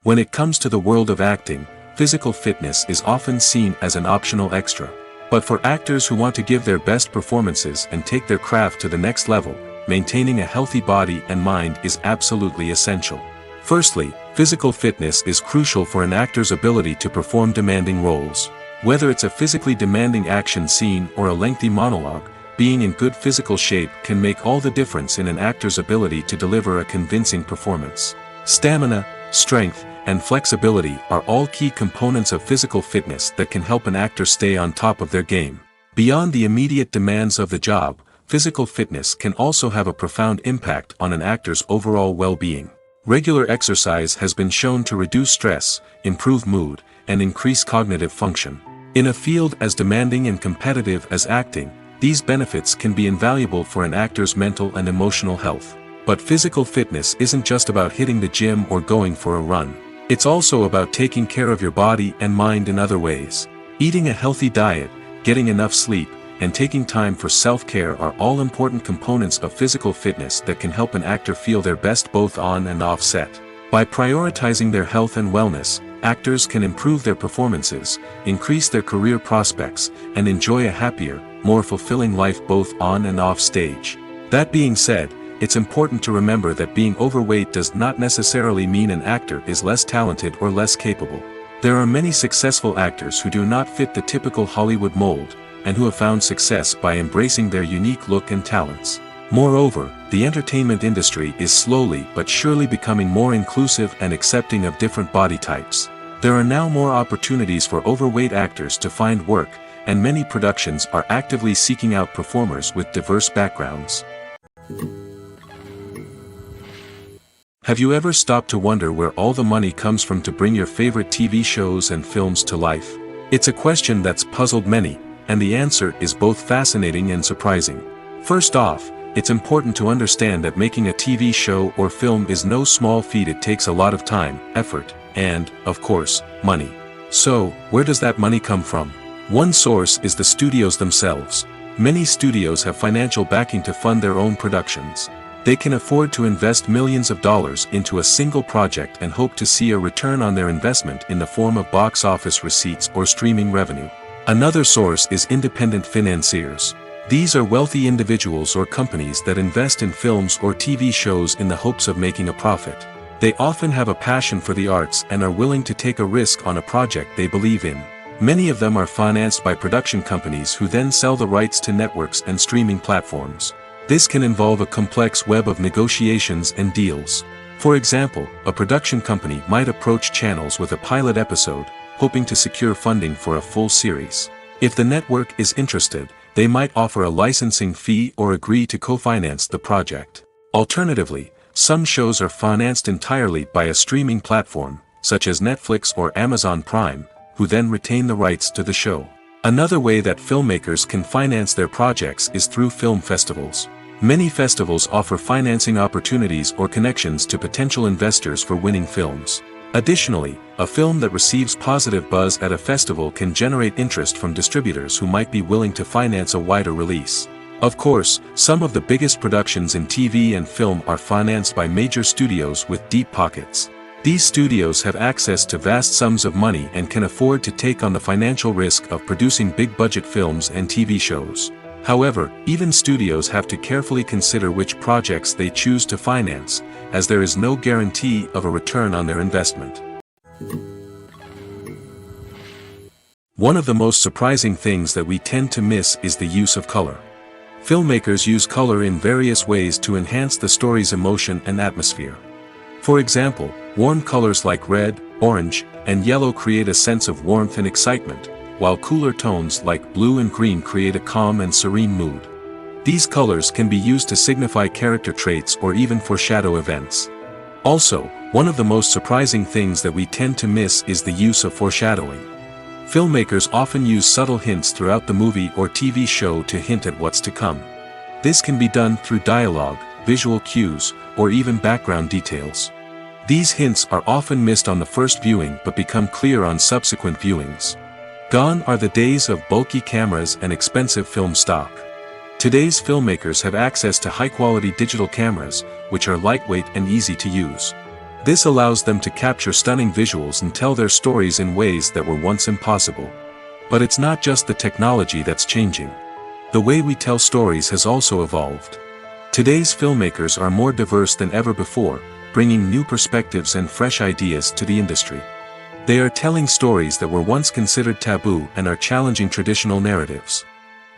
When it comes to the world of acting, physical fitness is often seen as an optional extra. But for actors who want to give their best performances and take their craft to the next level, maintaining a healthy body and mind is absolutely essential. Firstly, physical fitness is crucial for an actor's ability to perform demanding roles. Whether it's a physically demanding action scene or a lengthy monologue, being in good physical shape can make all the difference in an actor's ability to deliver a convincing performance. Stamina, strength, and flexibility are all key components of physical fitness that can help an actor stay on top of their game. Beyond the immediate demands of the job, physical fitness can also have a profound impact on an actor's overall well-being. Regular exercise has been shown to reduce stress, improve mood, and increase cognitive function. In a field as demanding and competitive as acting, these benefits can be invaluable for an actor's mental and emotional health. But physical fitness isn't just about hitting the gym or going for a run. It's also about taking care of your body and mind in other ways. Eating a healthy diet, getting enough sleep, and taking time for self-care are all important components of physical fitness that can help an actor feel their best both on and off set. By prioritizing their health and wellness, actors can improve their performances, increase their career prospects, and enjoy a happier, more fulfilling life both on and off stage. That being said, it's important to remember that being overweight does not necessarily mean an actor is less talented or less capable. There are many successful actors who do not fit the typical Hollywood mold, and who have found success by embracing their unique look and talents. Moreover, the entertainment industry is slowly but surely becoming more inclusive and accepting of different body types. There are now more opportunities for overweight actors to find work, and many productions are actively seeking out performers with diverse backgrounds. Have you ever stopped to wonder where all the money comes from to bring your favorite TV shows and films to life? It's a question that's puzzled many, and the answer is both fascinating and surprising. First off, it's important to understand that making a TV show or film is no small feat. It takes a lot of time, effort, and, of course, money. So, where does that money come from? One source is the studios themselves. Many studios have financial backing to fund their own productions. They can afford to invest millions of dollars into a single project and hope to see a return on their investment in the form of box office receipts or streaming revenue. Another source is independent financiers. These are wealthy individuals or companies that invest in films or TV shows in the hopes of making a profit. They often have a passion for the arts and are willing to take a risk on a project they believe in. Many of them are financed by production companies who then sell the rights to networks and streaming platforms. This can involve a complex web of negotiations and deals. For example, a production company might approach channels with a pilot episode, hoping to secure funding for a full series. If the network is interested, they might offer a licensing fee or agree to co-finance the project. Alternatively, some shows are financed entirely by a streaming platform, such as Netflix or Amazon Prime, who then retain the rights to the show. Another way that filmmakers can finance their projects is through film festivals. Many festivals offer financing opportunities or connections to potential investors for winning films. Additionally, a film that receives positive buzz at a festival can generate interest from distributors who might be willing to finance a wider release. Of course, some of the biggest productions in TV and film are financed by major studios with deep pockets. These studios have access to vast sums of money and can afford to take on the financial risk of producing big-budget films and TV shows. However, even studios have to carefully consider which projects they choose to finance, as there is no guarantee of a return on their investment. One of the most surprising things that we tend to miss is the use of color. Filmmakers use color in various ways to enhance the story's emotion and atmosphere. For example, warm colors like red, orange, and yellow create a sense of warmth and excitement, while cooler tones like blue and green create a calm and serene mood. These colors can be used to signify character traits or even foreshadow events. Also, one of the most surprising things that we tend to miss is the use of foreshadowing. Filmmakers often use subtle hints throughout the movie or TV show to hint at what's to come. This can be done through dialogue, visual cues, or even background details. These hints are often missed on the first viewing but become clear on subsequent viewings. Gone are the days of bulky cameras and expensive film stock. Today's filmmakers have access to high-quality digital cameras, which are lightweight and easy to use. This allows them to capture stunning visuals and tell their stories in ways that were once impossible. But it's not just the technology that's changing. The way we tell stories has also evolved. Today's filmmakers are more diverse than ever before, bringing new perspectives and fresh ideas to the industry. They are telling stories that were once considered taboo and are challenging traditional narratives.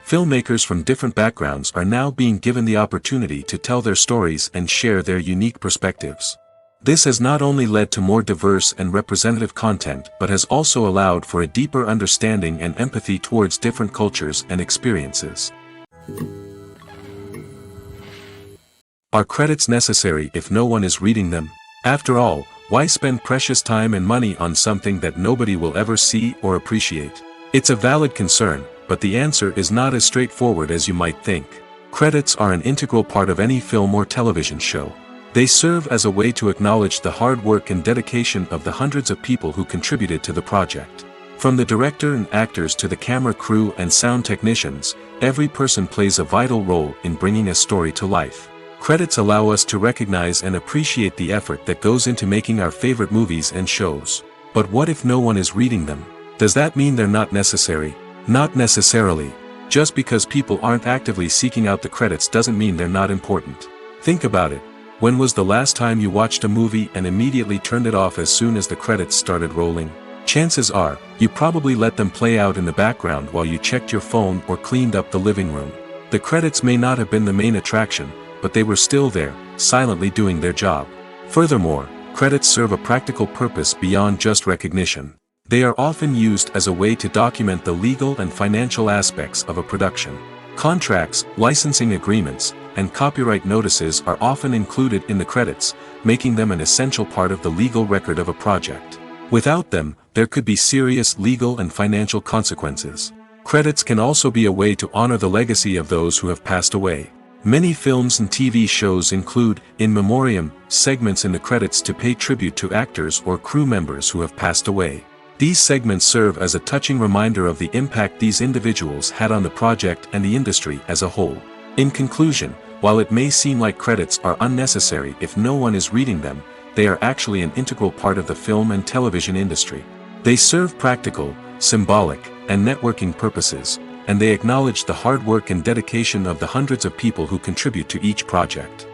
Filmmakers from different backgrounds are now being given the opportunity to tell their stories and share their unique perspectives. This has not only led to more diverse and representative content but has also allowed for a deeper understanding and empathy towards different cultures and experiences. Are credits necessary if no one is reading them? After all, why spend precious time and money on something that nobody will ever see or appreciate? It's a valid concern, but the answer is not as straightforward as you might think. Credits are an integral part of any film or television show. They serve as a way to acknowledge the hard work and dedication of the hundreds of people who contributed to the project. From the director and actors to the camera crew and sound technicians, every person plays a vital role in bringing a story to life. Credits allow us to recognize and appreciate the effort that goes into making our favorite movies and shows. But what if no one is reading them? Does that mean they're not necessary? Not necessarily. Just because people aren't actively seeking out the credits doesn't mean they're not important. Think about it. When was the last time you watched a movie and immediately turned it off as soon as the credits started rolling? Chances are, you probably let them play out in the background while you checked your phone or cleaned up the living room. The credits may not have been the main attraction, but they were still there, silently doing their job. Furthermore, credits serve a practical purpose beyond just recognition. They are often used as a way to document the legal and financial aspects of a production. Contracts, licensing agreements, and copyright notices are often included in the credits, making them an essential part of the legal record of a project. Without them, there could be serious legal and financial consequences. Credits can also be a way to honor the legacy of those who have passed away. Many films and TV shows include, in memoriam, segments in the credits to pay tribute to actors or crew members who have passed away. These segments serve as a touching reminder of the impact these individuals had on the project and the industry as a whole. In conclusion, while it may seem like credits are unnecessary if no one is reading them, they are actually an integral part of the film and television industry. They serve practical, symbolic, and networking purposes, and they acknowledge the hard work and dedication of the hundreds of people who contribute to each project.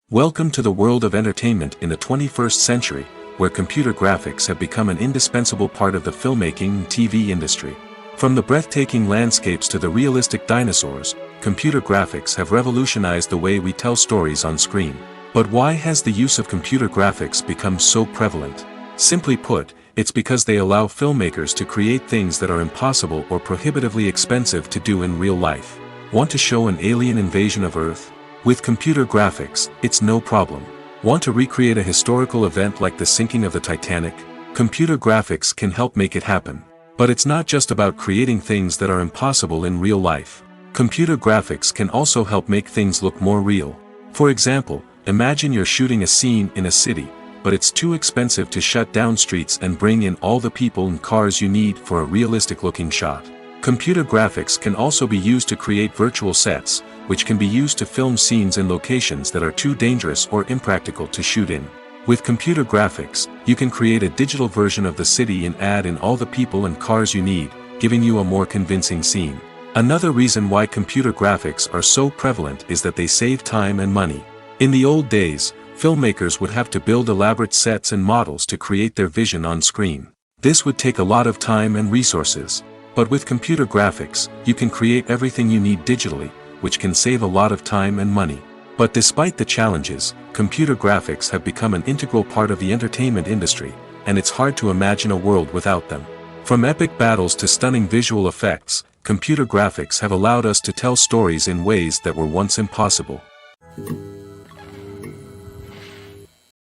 Welcome to the world of entertainment in the 21st century, where computer graphics have become an indispensable part of the filmmaking and TV industry. From the breathtaking landscapes to the realistic dinosaurs, computer graphics have revolutionized the way we tell stories on screen. But why has the use of computer graphics become so prevalent? Simply put, it's because they allow filmmakers to create things that are impossible or prohibitively expensive to do in real life. Want to show an alien invasion of Earth? With computer graphics, it's no problem. Want to recreate a historical event like the sinking of the Titanic? Computer graphics can help make it happen. But it's not just about creating things that are impossible in real life. Computer graphics can also help make things look more real. For example, imagine you're shooting a scene in a city, but it's too expensive to shut down streets and bring in all the people and cars you need for a realistic-looking shot. Computer graphics can also be used to create virtual sets, which can be used to film scenes in locations that are too dangerous or impractical to shoot in. With computer graphics, you can create a digital version of the city and add in all the people and cars you need, giving you a more convincing scene. Another reason why computer graphics are so prevalent is that they save time and money. In the old days, filmmakers would have to build elaborate sets and models to create their vision on screen. This would take a lot of time and resources. But with computer graphics, you can create everything you need digitally, which can save a lot of time and money. But despite the challenges, computer graphics have become an integral part of the entertainment industry, and it's hard to imagine a world without them. From epic battles to stunning visual effects, computer graphics have allowed us to tell stories in ways that were once impossible.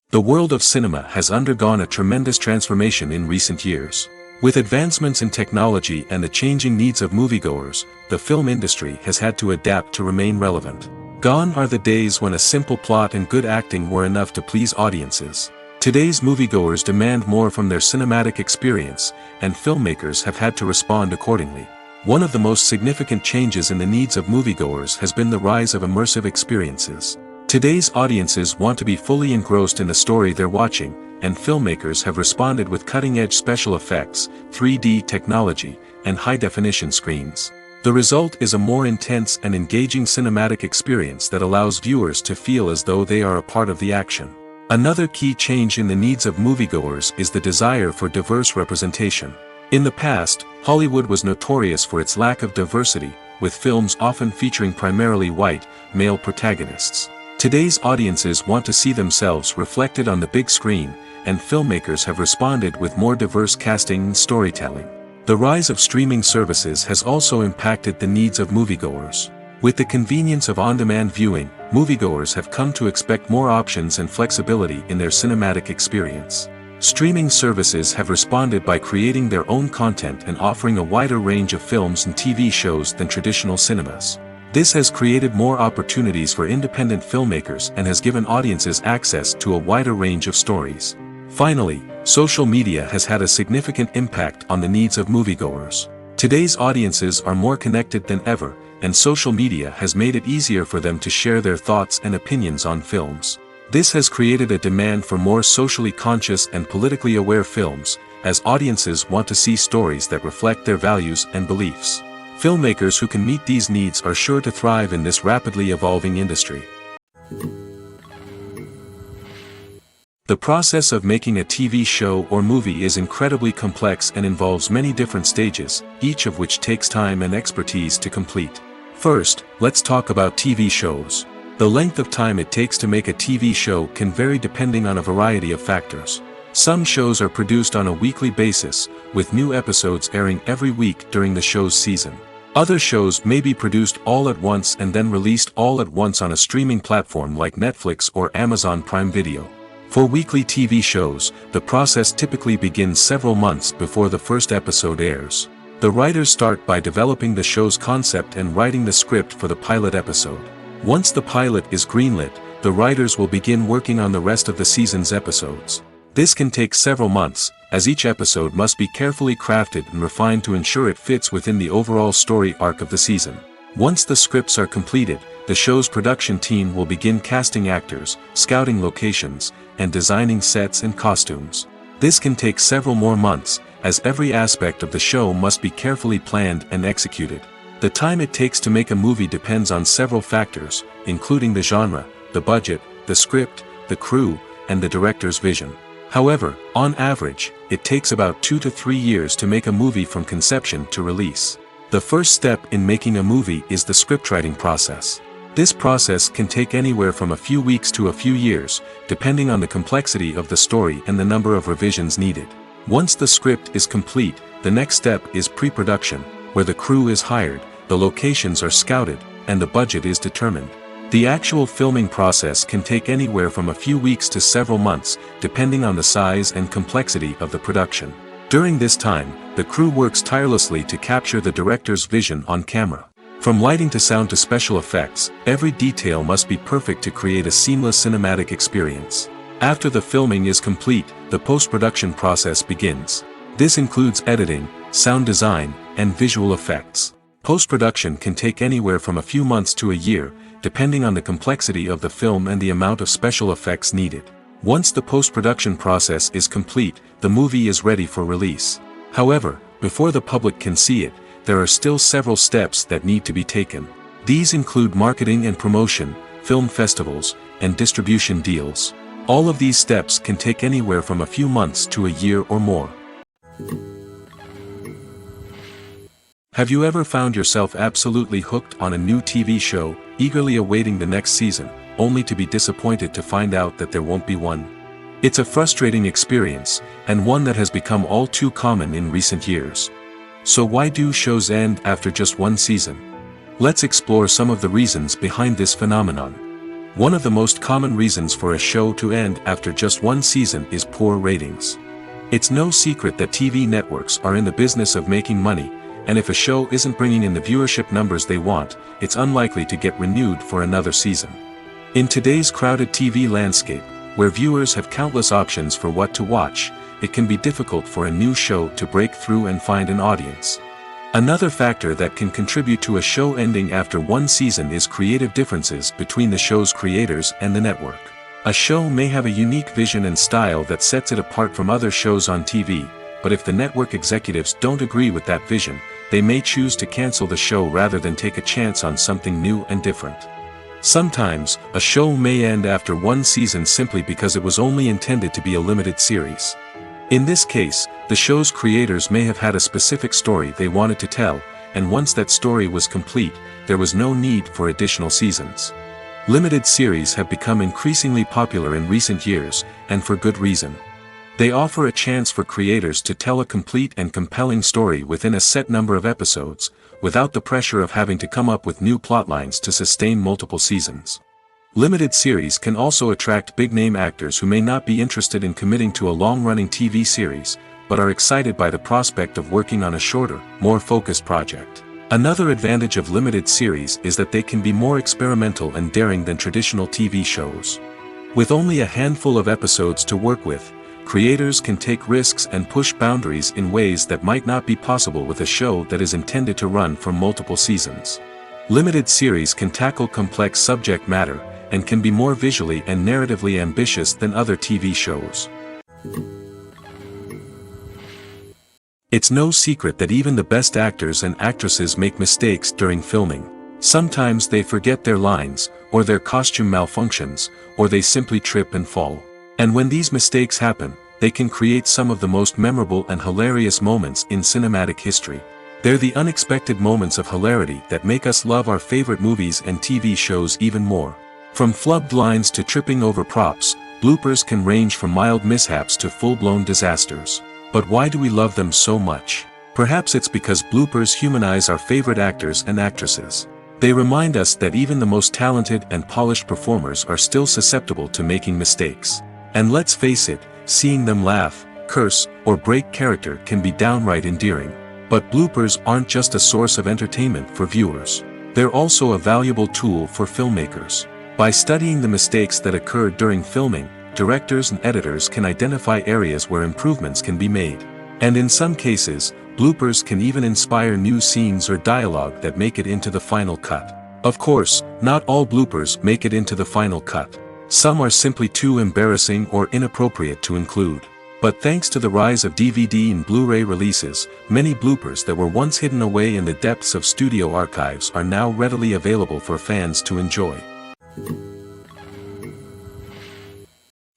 The world of cinema has undergone a tremendous transformation in recent years. With advancements in technology and the changing needs of moviegoers, the film industry has had to adapt to remain relevant. Gone are the days when a simple plot and good acting were enough to please audiences. Today's moviegoers demand more from their cinematic experience, and filmmakers have had to respond accordingly. One of the most significant changes in the needs of moviegoers has been the rise of immersive experiences. Today's audiences want to be fully engrossed in the story they're watching, and filmmakers have responded with cutting-edge special effects, 3D technology, and high-definition screens. The result is a more intense and engaging cinematic experience that allows viewers to feel as though they are a part of the action. Another key change in the needs of moviegoers is the desire for diverse representation. In the past, Hollywood was notorious for its lack of diversity, with films often featuring primarily white, male protagonists. Today's audiences want to see themselves reflected on the big screen, and filmmakers have responded with more diverse casting and storytelling. The rise of streaming services has also impacted the needs of moviegoers. With the convenience of on-demand viewing, moviegoers have come to expect more options and flexibility in their cinematic experience. Streaming services have responded by creating their own content and offering a wider range of films and TV shows than traditional cinemas. This has created more opportunities for independent filmmakers and has given audiences access to a wider range of stories. Finally, social media has had a significant impact on the needs of moviegoers. Today's audiences are more connected than ever, and social media has made it easier for them to share their thoughts and opinions on films. This has created a demand for more socially conscious and politically aware films, as audiences want to see stories that reflect their values and beliefs. Filmmakers who can meet these needs are sure to thrive in this rapidly evolving industry. The process of making a TV show or movie is incredibly complex and involves many different stages, each of which takes time and expertise to complete. First, let's talk about TV shows. The length of time it takes to make a TV show can vary depending on a variety of factors. Some shows are produced on a weekly basis, with new episodes airing every week during the show's season. Other shows may be produced all at once and then released all at once on a streaming platform like Netflix or Amazon Prime Video. For weekly TV shows, the process typically begins several months before the first episode airs. The writers start by developing the show's concept and writing the script for the pilot episode. Once the pilot is greenlit, the writers will begin working on the rest of the season's episodes. This can take several months, as each episode must be carefully crafted and refined to ensure it fits within the overall story arc of the season. Once the scripts are completed, the show's production team will begin casting actors, scouting locations, and designing sets and costumes. This can take several more months, as every aspect of the show must be carefully planned and executed. The time it takes to make a movie depends on several factors, including the genre, the budget, the script, the crew, and the director's vision. However, on average, it takes about 2 to 3 years to make a movie from conception to release. The first step in making a movie is the scriptwriting process. This process can take anywhere from a few weeks to a few years, depending on the complexity of the story and the number of revisions needed. Once the script is complete, the next step is pre-production, where the crew is hired, the locations are scouted, and the budget is determined. The actual filming process can take anywhere from a few weeks to several months, depending on the size and complexity of the production. During this time, the crew works tirelessly to capture the director's vision on camera. From lighting to sound to special effects, every detail must be perfect to create a seamless cinematic experience. After the filming is complete, the post-production process begins. This includes editing, sound design, and visual effects. Post-production can take anywhere from a few months to a year, depending on the complexity of the film and the amount of special effects needed. Once the post-production process is complete, the movie is ready for release. However, before the public can see it, there are still several steps that need to be taken. These include marketing and promotion, film festivals, and distribution deals. All of these steps can take anywhere from a few months to a year or more. Have you ever found yourself absolutely hooked on a new TV show, eagerly awaiting the next season, only to be disappointed to find out that there won't be one? It's a frustrating experience, and one that has become all too common in recent years. So why do shows end after just one season? Let's explore some of the reasons behind this phenomenon. One of the most common reasons for a show to end after just one season is poor ratings. It's no secret that TV networks are in the business of making money, and if a show isn't bringing in the viewership numbers they want, it's unlikely to get renewed for another season. In today's crowded TV landscape, where viewers have countless options for what to watch, it can be difficult for a new show to break through and find an audience. Another factor that can contribute to a show ending after one season is creative differences between the show's creators and the network. A show may have a unique vision and style that sets it apart from other shows on TV, but if the network executives don't agree with that vision, they may choose to cancel the show rather than take a chance on something new and different. Sometimes, a show may end after one season simply because it was only intended to be a limited series. In this case, the show's creators may have had a specific story they wanted to tell, and once that story was complete, there was no need for additional seasons. Limited series have become increasingly popular in recent years, and for good reason. They offer a chance for creators to tell a complete and compelling story within a set number of episodes, without the pressure of having to come up with new plotlines to sustain multiple seasons. Limited series can also attract big-name actors who may not be interested in committing to a long-running TV series, but are excited by the prospect of working on a shorter, more focused project. Another advantage of limited series is that they can be more experimental and daring than traditional TV shows. With only a handful of episodes to work with, creators can take risks and push boundaries in ways that might not be possible with a show that is intended to run for multiple seasons. Limited series can tackle complex subject matter, and can be more visually and narratively ambitious than other TV shows. It's no secret that even the best actors and actresses make mistakes during filming. Sometimes they forget their lines, or their costume malfunctions, or they simply trip and fall. And when these mistakes happen, they can create some of the most memorable and hilarious moments in cinematic history. They're the unexpected moments of hilarity that make us love our favorite movies and TV shows even more. From flubbed lines to tripping over props, bloopers can range from mild mishaps to full-blown disasters. But why do we love them so much? Perhaps it's because bloopers humanize our favorite actors and actresses. They remind us that even the most talented and polished performers are still susceptible to making mistakes. And let's face it, seeing them laugh, curse, or break character can be downright endearing. But bloopers aren't just a source of entertainment for viewers. They're also a valuable tool for filmmakers. By studying the mistakes that occurred during filming, directors and editors can identify areas where improvements can be made. And in some cases, bloopers can even inspire new scenes or dialogue that make it into the final cut. Of course, not all bloopers make it into the final cut. Some are simply too embarrassing or inappropriate to include. But thanks to the rise of DVD and Blu-ray releases, many bloopers that were once hidden away in the depths of studio archives are now readily available for fans to enjoy.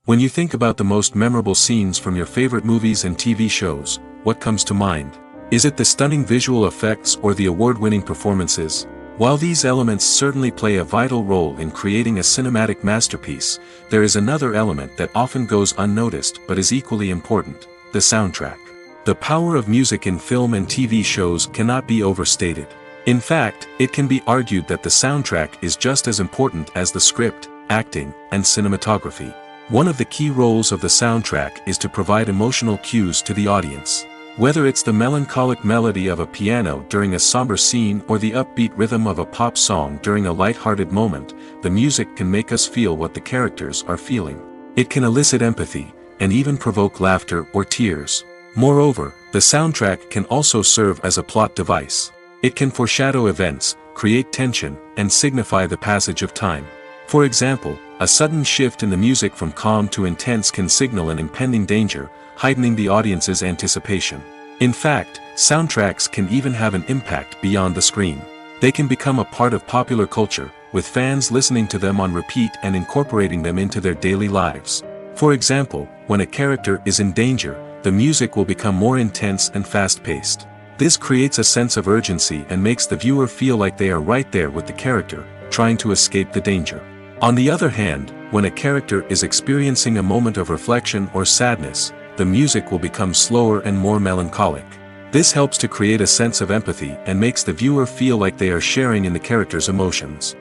When you think about the most memorable scenes from your favorite movies and TV shows, what comes to mind? Is it the stunning visual effects or the award-winning performances? While these elements certainly play a vital role in creating a cinematic masterpiece, there is another element that often goes unnoticed but is equally important: the soundtrack. The power of music in film and TV shows cannot be overstated. In fact, it can be argued that the soundtrack is just as important as the script, acting, and cinematography. One of the key roles of the soundtrack is to provide emotional cues to the audience. Whether it's the melancholic melody of a piano during a somber scene or the upbeat rhythm of a pop song during a light-hearted moment, the music can make us feel what the characters are feeling. It can elicit empathy, and even provoke laughter or tears. Moreover, the soundtrack can also serve as a plot device. It can foreshadow events, create tension, and signify the passage of time. For example, a sudden shift in the music from calm to intense can signal an impending danger, heightening the audience's anticipation. In fact, soundtracks can even have an impact beyond the screen. They can become a part of popular culture, with fans listening to them on repeat and incorporating them into their daily lives. For example, when a character is in danger, the music will become more intense and fast-paced. This creates a sense of urgency and makes the viewer feel like they are right there with the character, trying to escape the danger. On the other hand, when a character is experiencing a moment of reflection or sadness, the music will become slower and more melancholic. This helps to create a sense of empathy and makes the viewer feel like they are sharing in the character's emotions.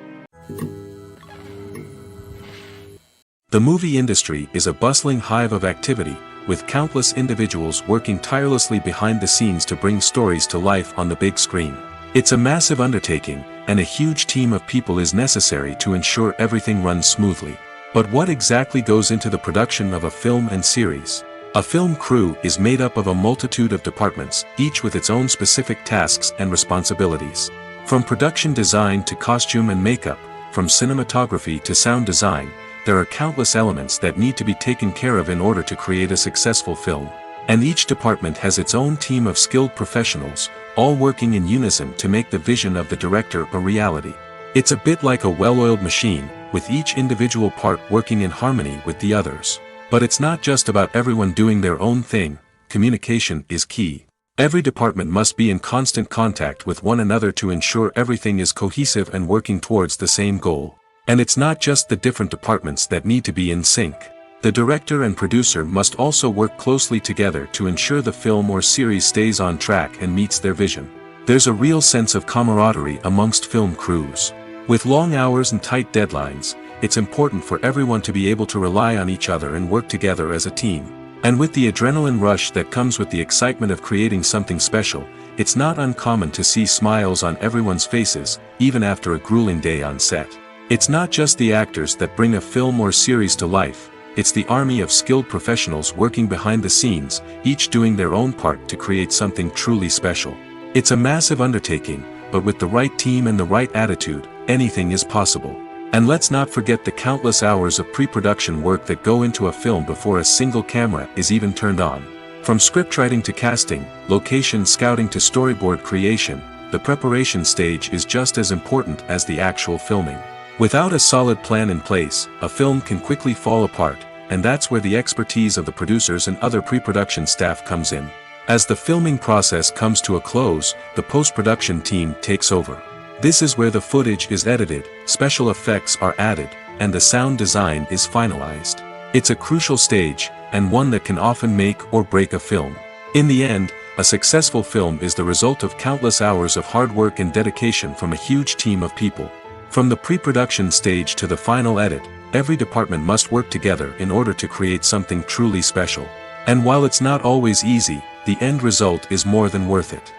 The movie industry is a bustling hive of activity, with countless individuals working tirelessly behind the scenes to bring stories to life on the big screen. It's a massive undertaking, and a huge team of people is necessary to ensure everything runs smoothly. But what exactly goes into the production of a film and series? A film crew is made up of a multitude of departments, each with its own specific tasks and responsibilities. From production design to costume and makeup, from cinematography to sound design, there are countless elements that need to be taken care of in order to create a successful film. And each department has its own team of skilled professionals, all working in unison to make the vision of the director a reality. It's a bit like a well-oiled machine, with each individual part working in harmony with the others. But it's not just about everyone doing their own thing. Communication is key. Every department must be in constant contact with one another to ensure everything is cohesive and working towards the same goal. And it's not just the different departments that need to be in sync. The director and producer must also work closely together to ensure the film or series stays on track and meets their vision. There's a real sense of camaraderie amongst film crews. With long hours and tight deadlines, it's important for everyone to be able to rely on each other and work together as a team. And with the adrenaline rush that comes with the excitement of creating something special, it's not uncommon to see smiles on everyone's faces, even after a grueling day on set. It's not just the actors that bring a film or series to life, it's the army of skilled professionals working behind the scenes, each doing their own part to create something truly special. It's a massive undertaking, but with the right team and the right attitude, anything is possible. And let's not forget the countless hours of pre-production work that go into a film before a single camera is even turned on. From scriptwriting to casting, location scouting to storyboard creation, the preparation stage is just as important as the actual filming. Without a solid plan in place, a film can quickly fall apart, and that's where the expertise of the producers and other pre-production staff comes in. As the filming process comes to a close, the post-production team takes over. This is where the footage is edited, special effects are added, and the sound design is finalized. It's a crucial stage, and one that can often make or break a film. In the end, a successful film is the result of countless hours of hard work and dedication from a huge team of people. From the pre-production stage to the final edit, every department must work together in order to create something truly special. And while it's not always easy, the end result is more than worth it.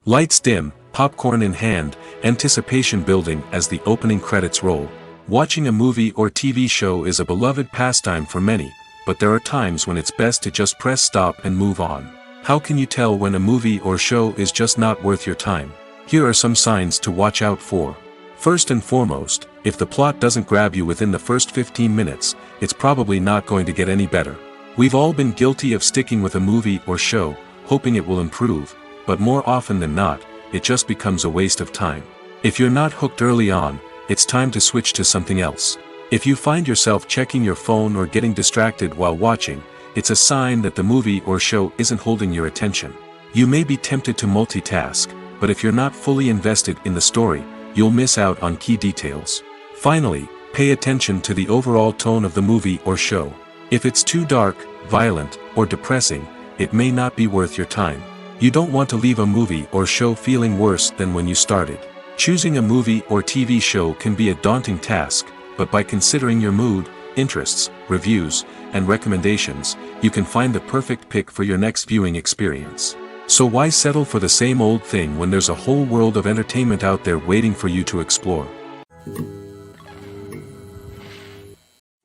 Lights dim, popcorn in hand, anticipation building as the opening credits roll. Watching a movie or TV show is a beloved pastime for many, but there are times when it's best to just press stop and move on. How can you tell when a movie or show is just not worth your time? Here are some signs to watch out for. First and foremost, if the plot doesn't grab you within the first 15 minutes, it's probably not going to get any better. We've all been guilty of sticking with a movie or show, hoping it will improve, but more often than not, it just becomes a waste of time. If you're not hooked early on, it's time to switch to something else. If you find yourself checking your phone or getting distracted while watching, it's a sign that the movie or show isn't holding your attention. You may be tempted to multitask, but if you're not fully invested in the story, you'll miss out on key details. Finally, pay attention to the overall tone of the movie or show. If it's too dark, violent, or depressing, it may not be worth your time. You don't want to leave a movie or show feeling worse than when you started. Choosing a movie or TV show can be a daunting task, but by considering your mood, interests, reviews, and recommendations, you can find the perfect pick for your next viewing experience. So why settle for the same old thing when there's a whole world of entertainment out there waiting for you to explore?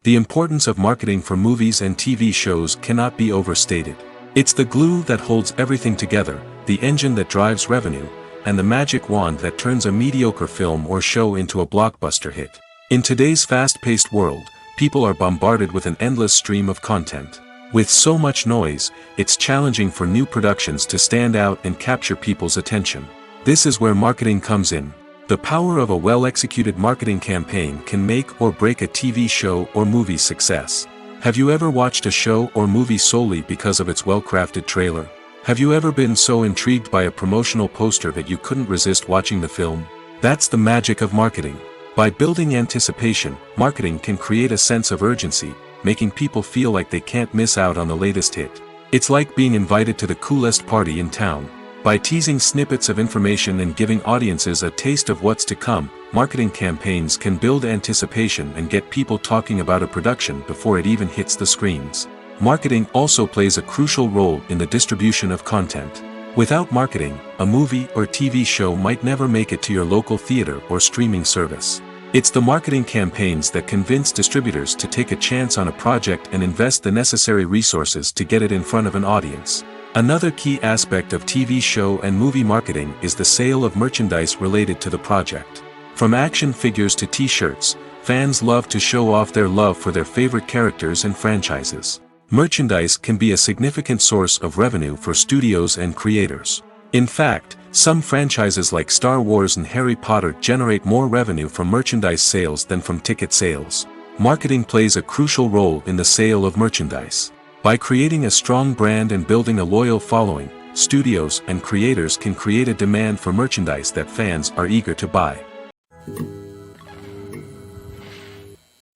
The importance of marketing for movies and TV shows cannot be overstated. It's the glue that holds everything together, the engine that drives revenue, and the magic wand that turns a mediocre film or show into a blockbuster hit. In today's fast-paced world, people are bombarded with an endless stream of content. With so much noise, it's challenging for new productions to stand out and capture people's attention. This is where marketing comes in. The power of a well-executed marketing campaign can make or break a TV show or movie's success. Have you ever watched a show or movie solely because of its well-crafted trailer? Have you ever been so intrigued by a promotional poster that you couldn't resist watching the film? That's the magic of marketing. By building anticipation, marketing can create a sense of urgency, making people feel like they can't miss out on the latest hit. It's like being invited to the coolest party in town. By teasing snippets of information and giving audiences a taste of what's to come, marketing campaigns can build anticipation and get people talking about a production before it even hits the screens. Marketing also plays a crucial role in the distribution of content. Without marketing, a movie or TV show might never make it to your local theater or streaming service. It's the marketing campaigns that convince distributors to take a chance on a project and invest the necessary resources to get it in front of an audience. Another key aspect of TV show and movie marketing is the sale of merchandise related to the project. From action figures to t-shirts, fans love to show off their love for their favorite characters and franchises. Merchandise can be a significant source of revenue for studios and creators. In fact, some franchises like Star Wars and Harry Potter generate more revenue from merchandise sales than from ticket sales. Marketing plays a crucial role in the sale of merchandise. By creating a strong brand and building a loyal following, studios and creators can create a demand for merchandise that fans are eager to buy.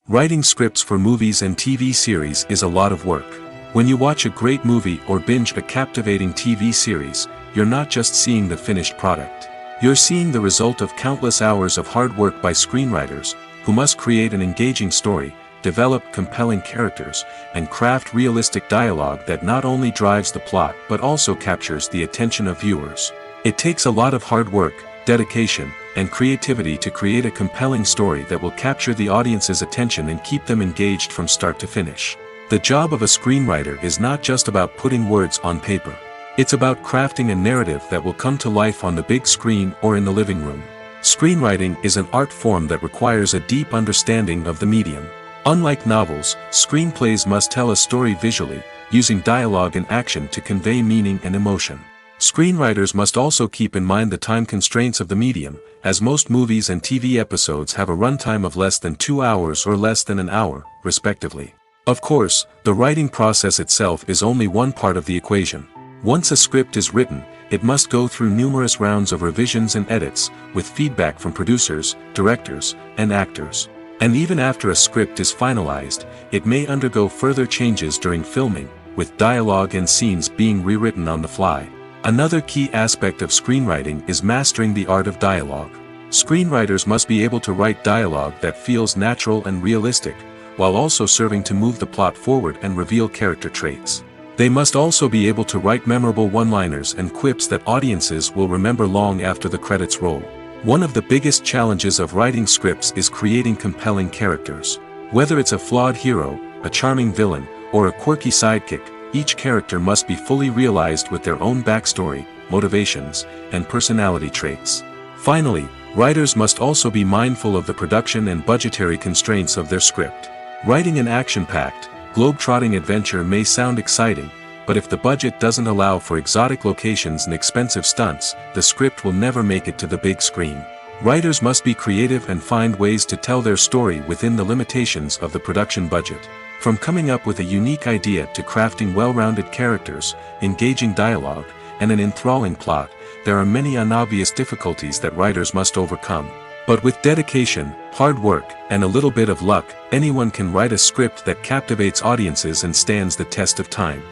Writing scripts for movies and TV series is a lot of work. When you watch a great movie or binge a captivating TV series, you're not just seeing the finished product. You're seeing the result of countless hours of hard work by screenwriters, who must create an engaging story, develop compelling characters, and craft realistic dialogue that not only drives the plot but also captures the attention of viewers. It takes a lot of hard work, dedication, and creativity to create a compelling story that will capture the audience's attention and keep them engaged from start to finish. The job of a screenwriter is not just about putting words on paper. It's about crafting a narrative that will come to life on the big screen or in the living room. Screenwriting is an art form that requires a deep understanding of the medium. Unlike novels, screenplays must tell a story visually, using dialogue and action to convey meaning and emotion. Screenwriters must also keep in mind the time constraints of the medium, as most movies and TV episodes have a runtime of less than 2 hours or less than an hour, respectively. Of course, the writing process itself is only one part of the equation. Once a script is written, it must go through numerous rounds of revisions and edits, with feedback from producers, directors, and actors. And even after a script is finalized, it may undergo further changes during filming, with dialogue and scenes being rewritten on the fly. Another key aspect of screenwriting is mastering the art of dialogue. Screenwriters must be able to write dialogue that feels natural and realistic, while also serving to move the plot forward and reveal character traits. They must also be able to write memorable one-liners and quips that audiences will remember long after the credits roll. One of the biggest challenges of writing scripts is creating compelling characters. Whether it's a flawed hero, a charming villain, or a quirky sidekick, each character must be fully realized with their own backstory, motivations, and personality traits. Finally, writers must also be mindful of the production and budgetary constraints of their script. Writing an action-packed, globe-trotting adventure may sound exciting, but if the budget doesn't allow for exotic locations and expensive stunts, the script will never make it to the big screen. Writers must be creative and find ways to tell their story within the limitations of the production budget. From coming up with a unique idea to crafting well-rounded characters, engaging dialogue, and an enthralling plot, there are many unobvious difficulties that writers must overcome. But with dedication, hard work, and a little bit of luck, anyone can write a script that captivates audiences and stands the test of time.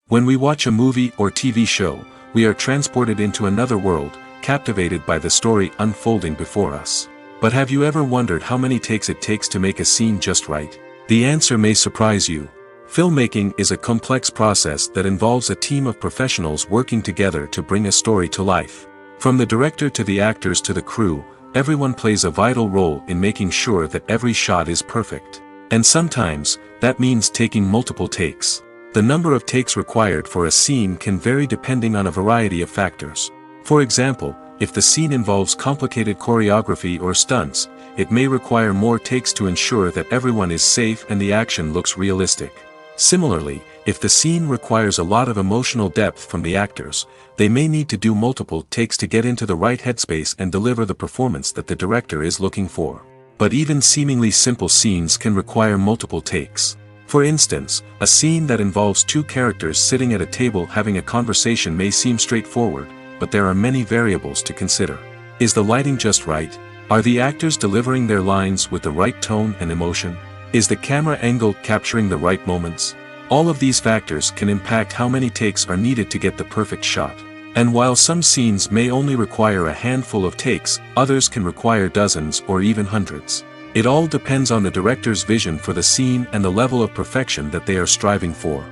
When we watch a movie or TV show, we are transported into another world, captivated by the story unfolding before us. But have you ever wondered how many takes it takes to make a scene just right? The answer may surprise you. Filmmaking is a complex process that involves a team of professionals working together to bring a story to life. From the director to the actors to the crew, everyone plays a vital role in making sure that every shot is perfect. And sometimes, that means taking multiple takes. The number of takes required for a scene can vary depending on a variety of factors. For example, if the scene involves complicated choreography or stunts, it may require more takes to ensure that everyone is safe and the action looks realistic. Similarly, if the scene requires a lot of emotional depth from the actors, they may need to do multiple takes to get into the right headspace and deliver the performance that the director is looking for. But even seemingly simple scenes can require multiple takes. For instance, a scene that involves two characters sitting at a table having a conversation may seem straightforward, but there are many variables to consider. Is the lighting just right? Are the actors delivering their lines with the right tone and emotion? Is the camera angle capturing the right moments? All of these factors can impact how many takes are needed to get the perfect shot. And while some scenes may only require a handful of takes, others can require dozens or even hundreds. It all depends on the director's vision for the scene and the level of perfection that they are striving for.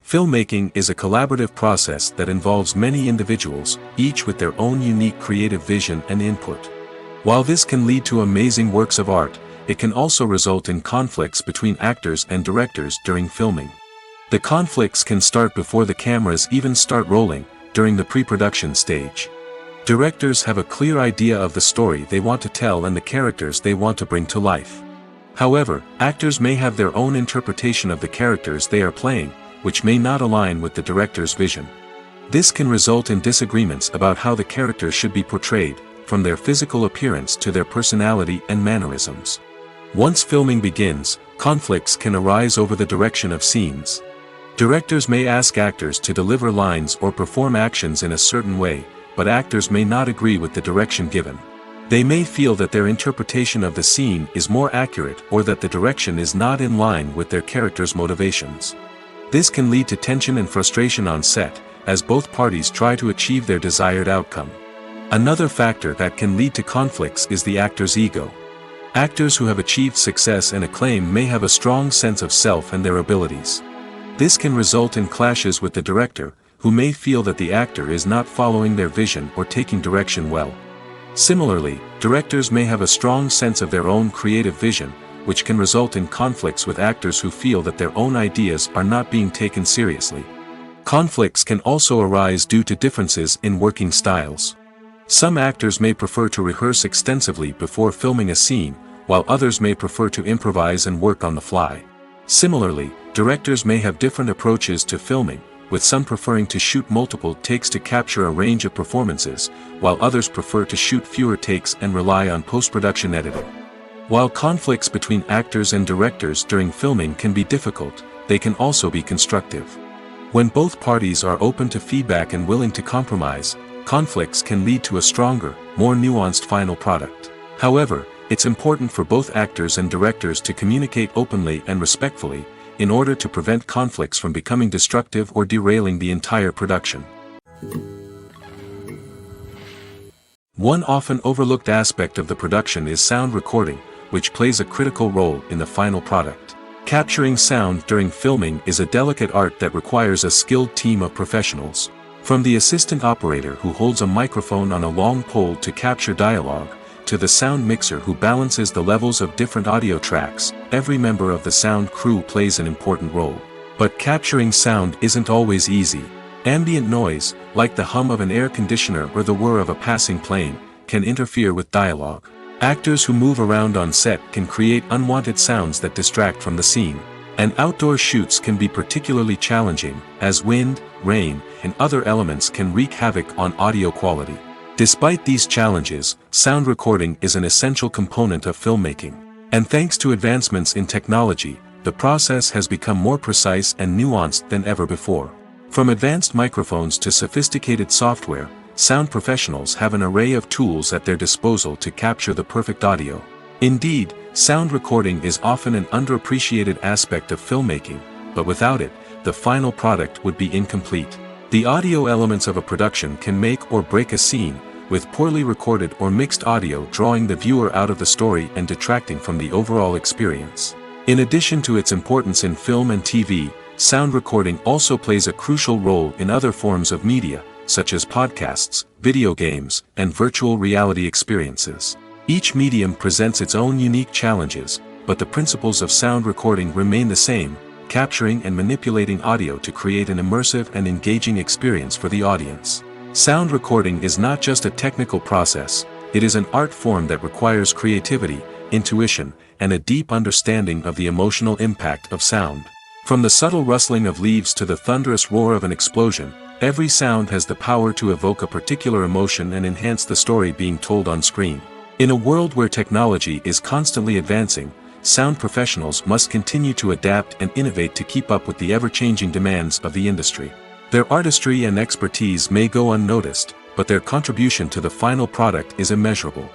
Filmmaking is a collaborative process that involves many individuals, each with their own unique creative vision and input. While this can lead to amazing works of art, it can also result in conflicts between actors and directors during filming. The conflicts can start before the cameras even start rolling, during the pre-production stage. Directors have a clear idea of the story they want to tell and the characters they want to bring to life. However, actors may have their own interpretation of the characters they are playing, which may not align with the director's vision. This can result in disagreements about how the characters should be portrayed, from their physical appearance to their personality and mannerisms. Once filming begins, conflicts can arise over the direction of scenes. Directors may ask actors to deliver lines or perform actions in a certain way, but actors may not agree with the direction given. They may feel that their interpretation of the scene is more accurate or that the direction is not in line with their character's motivations. This can lead to tension and frustration on set, as both parties try to achieve their desired outcome. Another factor that can lead to conflicts is the actor's ego. Actors who have achieved success and acclaim may have a strong sense of self and their abilities. This can result in clashes with the director, who may feel that the actor is not following their vision or taking direction well. Similarly, directors may have a strong sense of their own creative vision, which can result in conflicts with actors who feel that their own ideas are not being taken seriously. Conflicts can also arise due to differences in working styles. Some actors may prefer to rehearse extensively before filming a scene, while others may prefer to improvise and work on the fly. Similarly, directors may have different approaches to filming, with some preferring to shoot multiple takes to capture a range of performances, while others prefer to shoot fewer takes and rely on post-production editing. While conflicts between actors and directors during filming can be difficult, they can also be constructive. When both parties are open to feedback and willing to compromise, conflicts can lead to a stronger, more nuanced final product. However, it's important for both actors and directors to communicate openly and respectfully, in order to prevent conflicts from becoming destructive or derailing the entire production. One often overlooked aspect of the production is sound recording, which plays a critical role in the final product. Capturing sound during filming is a delicate art that requires a skilled team of professionals. From the assistant operator who holds a microphone on a long pole to capture dialogue, to the sound mixer who balances the levels of different audio tracks, every member of the sound crew plays an important role. But capturing sound isn't always easy. Ambient noise, like the hum of an air conditioner or the whir of a passing plane, can interfere with dialogue. Actors who move around on set can create unwanted sounds that distract from the scene. And outdoor shoots can be particularly challenging, as wind, rain, and other elements can wreak havoc on audio quality. Despite these challenges, sound recording is an essential component of filmmaking. And thanks to advancements in technology, the process has become more precise and nuanced than ever before. From advanced microphones to sophisticated software, sound professionals have an array of tools at their disposal to capture the perfect audio. Indeed, sound recording is often an underappreciated aspect of filmmaking, but without it, the final product would be incomplete. The audio elements of a production can make or break a scene, with poorly recorded or mixed audio drawing the viewer out of the story and detracting from the overall experience. In addition to its importance in film and TV, sound recording also plays a crucial role in other forms of media, such as podcasts, video games, and virtual reality experiences. Each medium presents its own unique challenges, but the principles of sound recording remain the same: capturing and manipulating audio to create an immersive and engaging experience for the audience. Sound recording is not just a technical process, it is an art form that requires creativity, intuition, and a deep understanding of the emotional impact of sound. From the subtle rustling of leaves to the thunderous roar of an explosion, every sound has the power to evoke a particular emotion and enhance the story being told on screen. In a world where technology is constantly advancing, sound professionals must continue to adapt and innovate to keep up with the ever-changing demands of the industry. Their artistry and expertise may go unnoticed, but their contribution to the final product is immeasurable.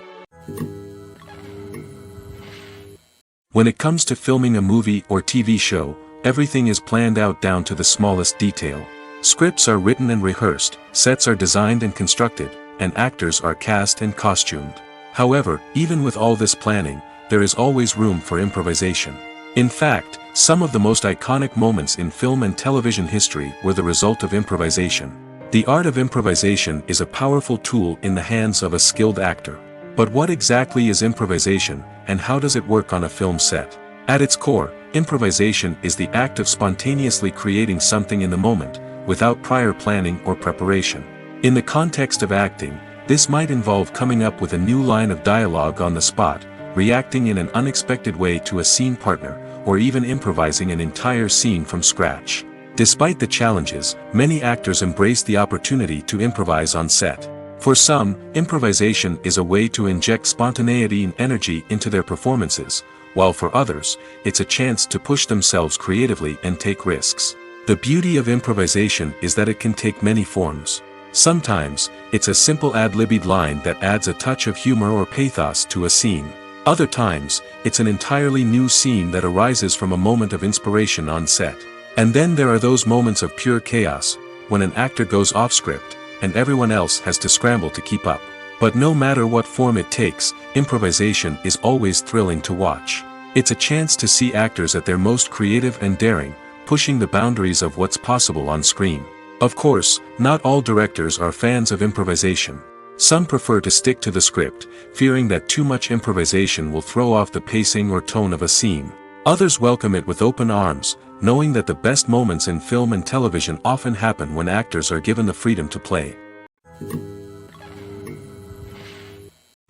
When it comes to filming a movie or TV show, everything is planned out down to the smallest detail. Scripts are written and rehearsed, sets are designed and constructed, and actors are cast and costumed. However, even with all this planning, there is always room for improvisation. In fact, some of the most iconic moments in film and television history were the result of improvisation. The art of improvisation is a powerful tool in the hands of a skilled actor. But what exactly is improvisation, and how does it work on a film set? At its core, improvisation is the act of spontaneously creating something in the moment, without prior planning or preparation. In the context of acting, this might involve coming up with a new line of dialogue on the spot, reacting in an unexpected way to a scene partner, or even improvising an entire scene from scratch. Despite the challenges, many actors embrace the opportunity to improvise on set. For some, improvisation is a way to inject spontaneity and energy into their performances, while for others, it's a chance to push themselves creatively and take risks. The beauty of improvisation is that it can take many forms. Sometimes, it's a simple ad-libbed line that adds a touch of humor or pathos to a scene. Other times, it's an entirely new scene that arises from a moment of inspiration on set. And then there are those moments of pure chaos, when an actor goes off script, and everyone else has to scramble to keep up. But no matter what form it takes, improvisation is always thrilling to watch. It's a chance to see actors at their most creative and daring, pushing the boundaries of what's possible on screen. Of course, not all directors are fans of improvisation. Some prefer to stick to the script, fearing that too much improvisation will throw off the pacing or tone of a scene. Others welcome it with open arms, knowing that the best moments in film and television often happen when actors are given the freedom to play.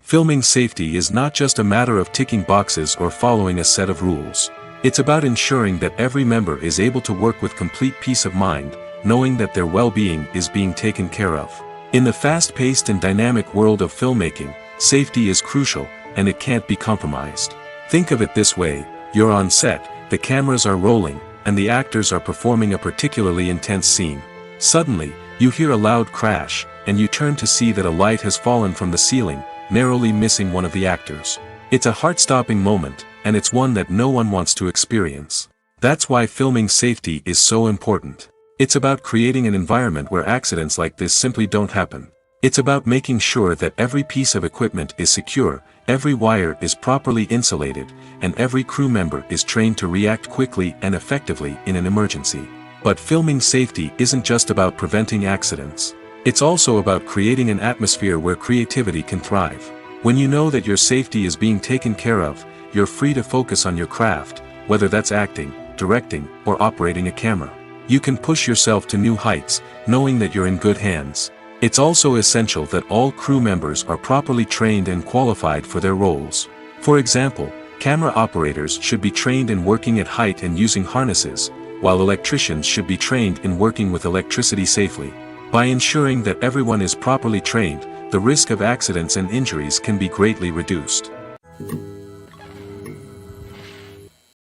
Filming safety is not just a matter of ticking boxes or following a set of rules. It's about ensuring that every member is able to work with complete peace of mind, knowing that their well-being is being taken care of. In the fast-paced and dynamic world of filmmaking, safety is crucial, and it can't be compromised. Think of it this way: you're on set, the cameras are rolling, and the actors are performing a particularly intense scene. Suddenly, you hear a loud crash, and you turn to see that a light has fallen from the ceiling, narrowly missing one of the actors. It's a heart-stopping moment, and it's one that no one wants to experience. That's why filming safety is so important. It's about creating an environment where accidents like this simply don't happen. It's about making sure that every piece of equipment is secure, every wire is properly insulated, and every crew member is trained to react quickly and effectively in an emergency. But filming safety isn't just about preventing accidents. It's also about creating an atmosphere where creativity can thrive. When you know that your safety is being taken care of, you're free to focus on your craft, whether that's acting, directing, or operating a camera. You can push yourself to new heights, knowing that you're in good hands. It's also essential that all crew members are properly trained and qualified for their roles. For example, camera operators should be trained in working at height and using harnesses, while electricians should be trained in working with electricity safely. By ensuring that everyone is properly trained, the risk of accidents and injuries can be greatly reduced.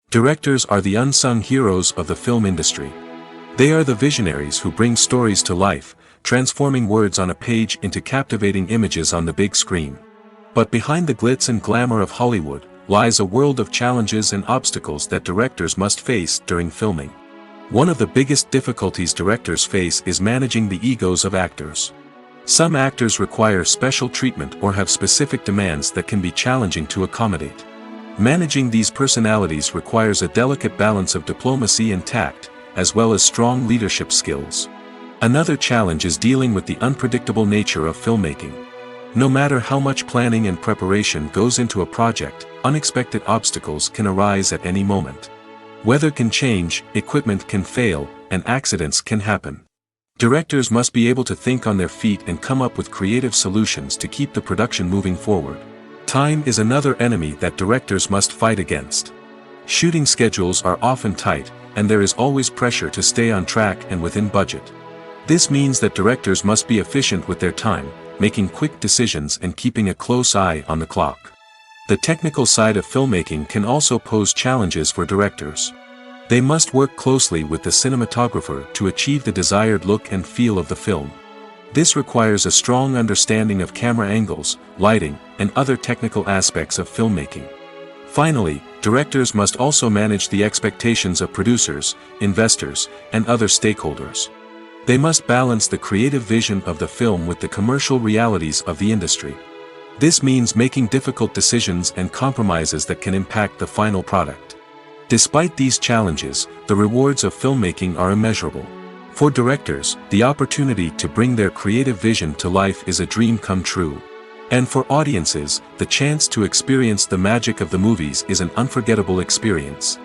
Directors are the unsung heroes of the film industry. They are the visionaries who bring stories to life, transforming words on a page into captivating images on the big screen. But behind the glitz and glamour of Hollywood, lies a world of challenges and obstacles that directors must face during filming. One of the biggest difficulties directors face is managing the egos of actors. Some actors require special treatment or have specific demands that can be challenging to accommodate. Managing these personalities requires a delicate balance of diplomacy and tact, as well as strong leadership skills. Another challenge is dealing with the unpredictable nature of filmmaking. No matter how much planning and preparation goes into a project, unexpected obstacles can arise at any moment. Weather can change, equipment can fail, and accidents can happen. Directors must be able to think on their feet and come up with creative solutions to keep the production moving forward. Time is another enemy that directors must fight against. Shooting schedules are often tight, and there is always pressure to stay on track and within budget. This means that directors must be efficient with their time, making quick decisions and keeping a close eye on the clock. The technical side of filmmaking can also pose challenges for directors. They must work closely with the cinematographer to achieve the desired look and feel of the film. This requires a strong understanding of camera angles, lighting, and other technical aspects of filmmaking. Finally, directors must also manage the expectations of producers, investors, and other stakeholders. They must balance the creative vision of the film with the commercial realities of the industry. This means making difficult decisions and compromises that can impact the final product. Despite these challenges, the rewards of filmmaking are immeasurable. For directors, the opportunity to bring their creative vision to life is a dream come true. And for audiences, the chance to experience the magic of the movies is an unforgettable experience.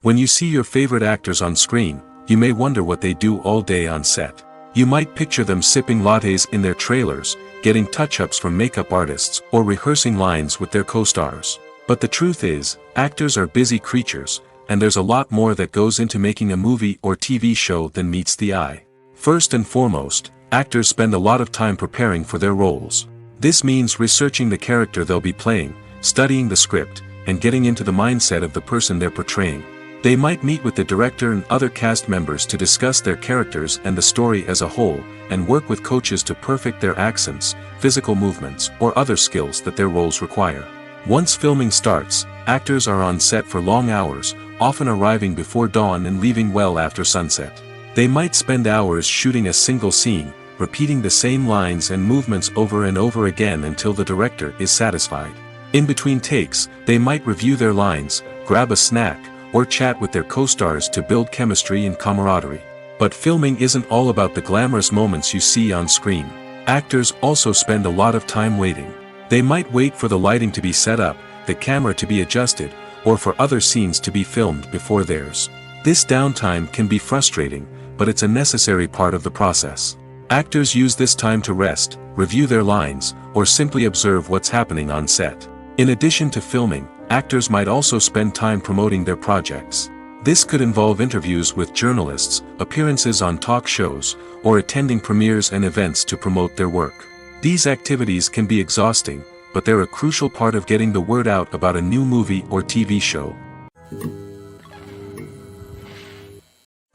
When you see your favorite actors on screen, you may wonder what they do all day on set. You might picture them sipping lattes in their trailers, getting touch-ups from makeup artists, or rehearsing lines with their co-stars. But the truth is, actors are busy creatures, and there's a lot more that goes into making a movie or TV show than meets the eye. First and foremost, actors spend a lot of time preparing for their roles. This means researching the character they'll be playing, studying the script, and getting into the mindset of the person they're portraying. They might meet with the director and other cast members to discuss their characters and the story as a whole, and work with coaches to perfect their accents, physical movements, or other skills that their roles require. Once filming starts, actors are on set for long hours, often arriving before dawn and leaving well after sunset. They might spend hours shooting a single scene, repeating the same lines and movements over and over again until the director is satisfied. In between takes, they might review their lines, grab a snack, or chat with their co-stars to build chemistry and camaraderie. But filming isn't all about the glamorous moments you see on screen. Actors also spend a lot of time waiting. They might wait for the lighting to be set up, the camera to be adjusted, or for other scenes to be filmed before theirs. This downtime can be frustrating, but it's a necessary part of the process. Actors use this time to rest, review their lines, or simply observe what's happening on set. In addition to filming, actors might also spend time promoting their projects. This could involve interviews with journalists, appearances on talk shows, or attending premieres and events to promote their work. These activities can be exhausting, but they're a crucial part of getting the word out about a new movie or TV show.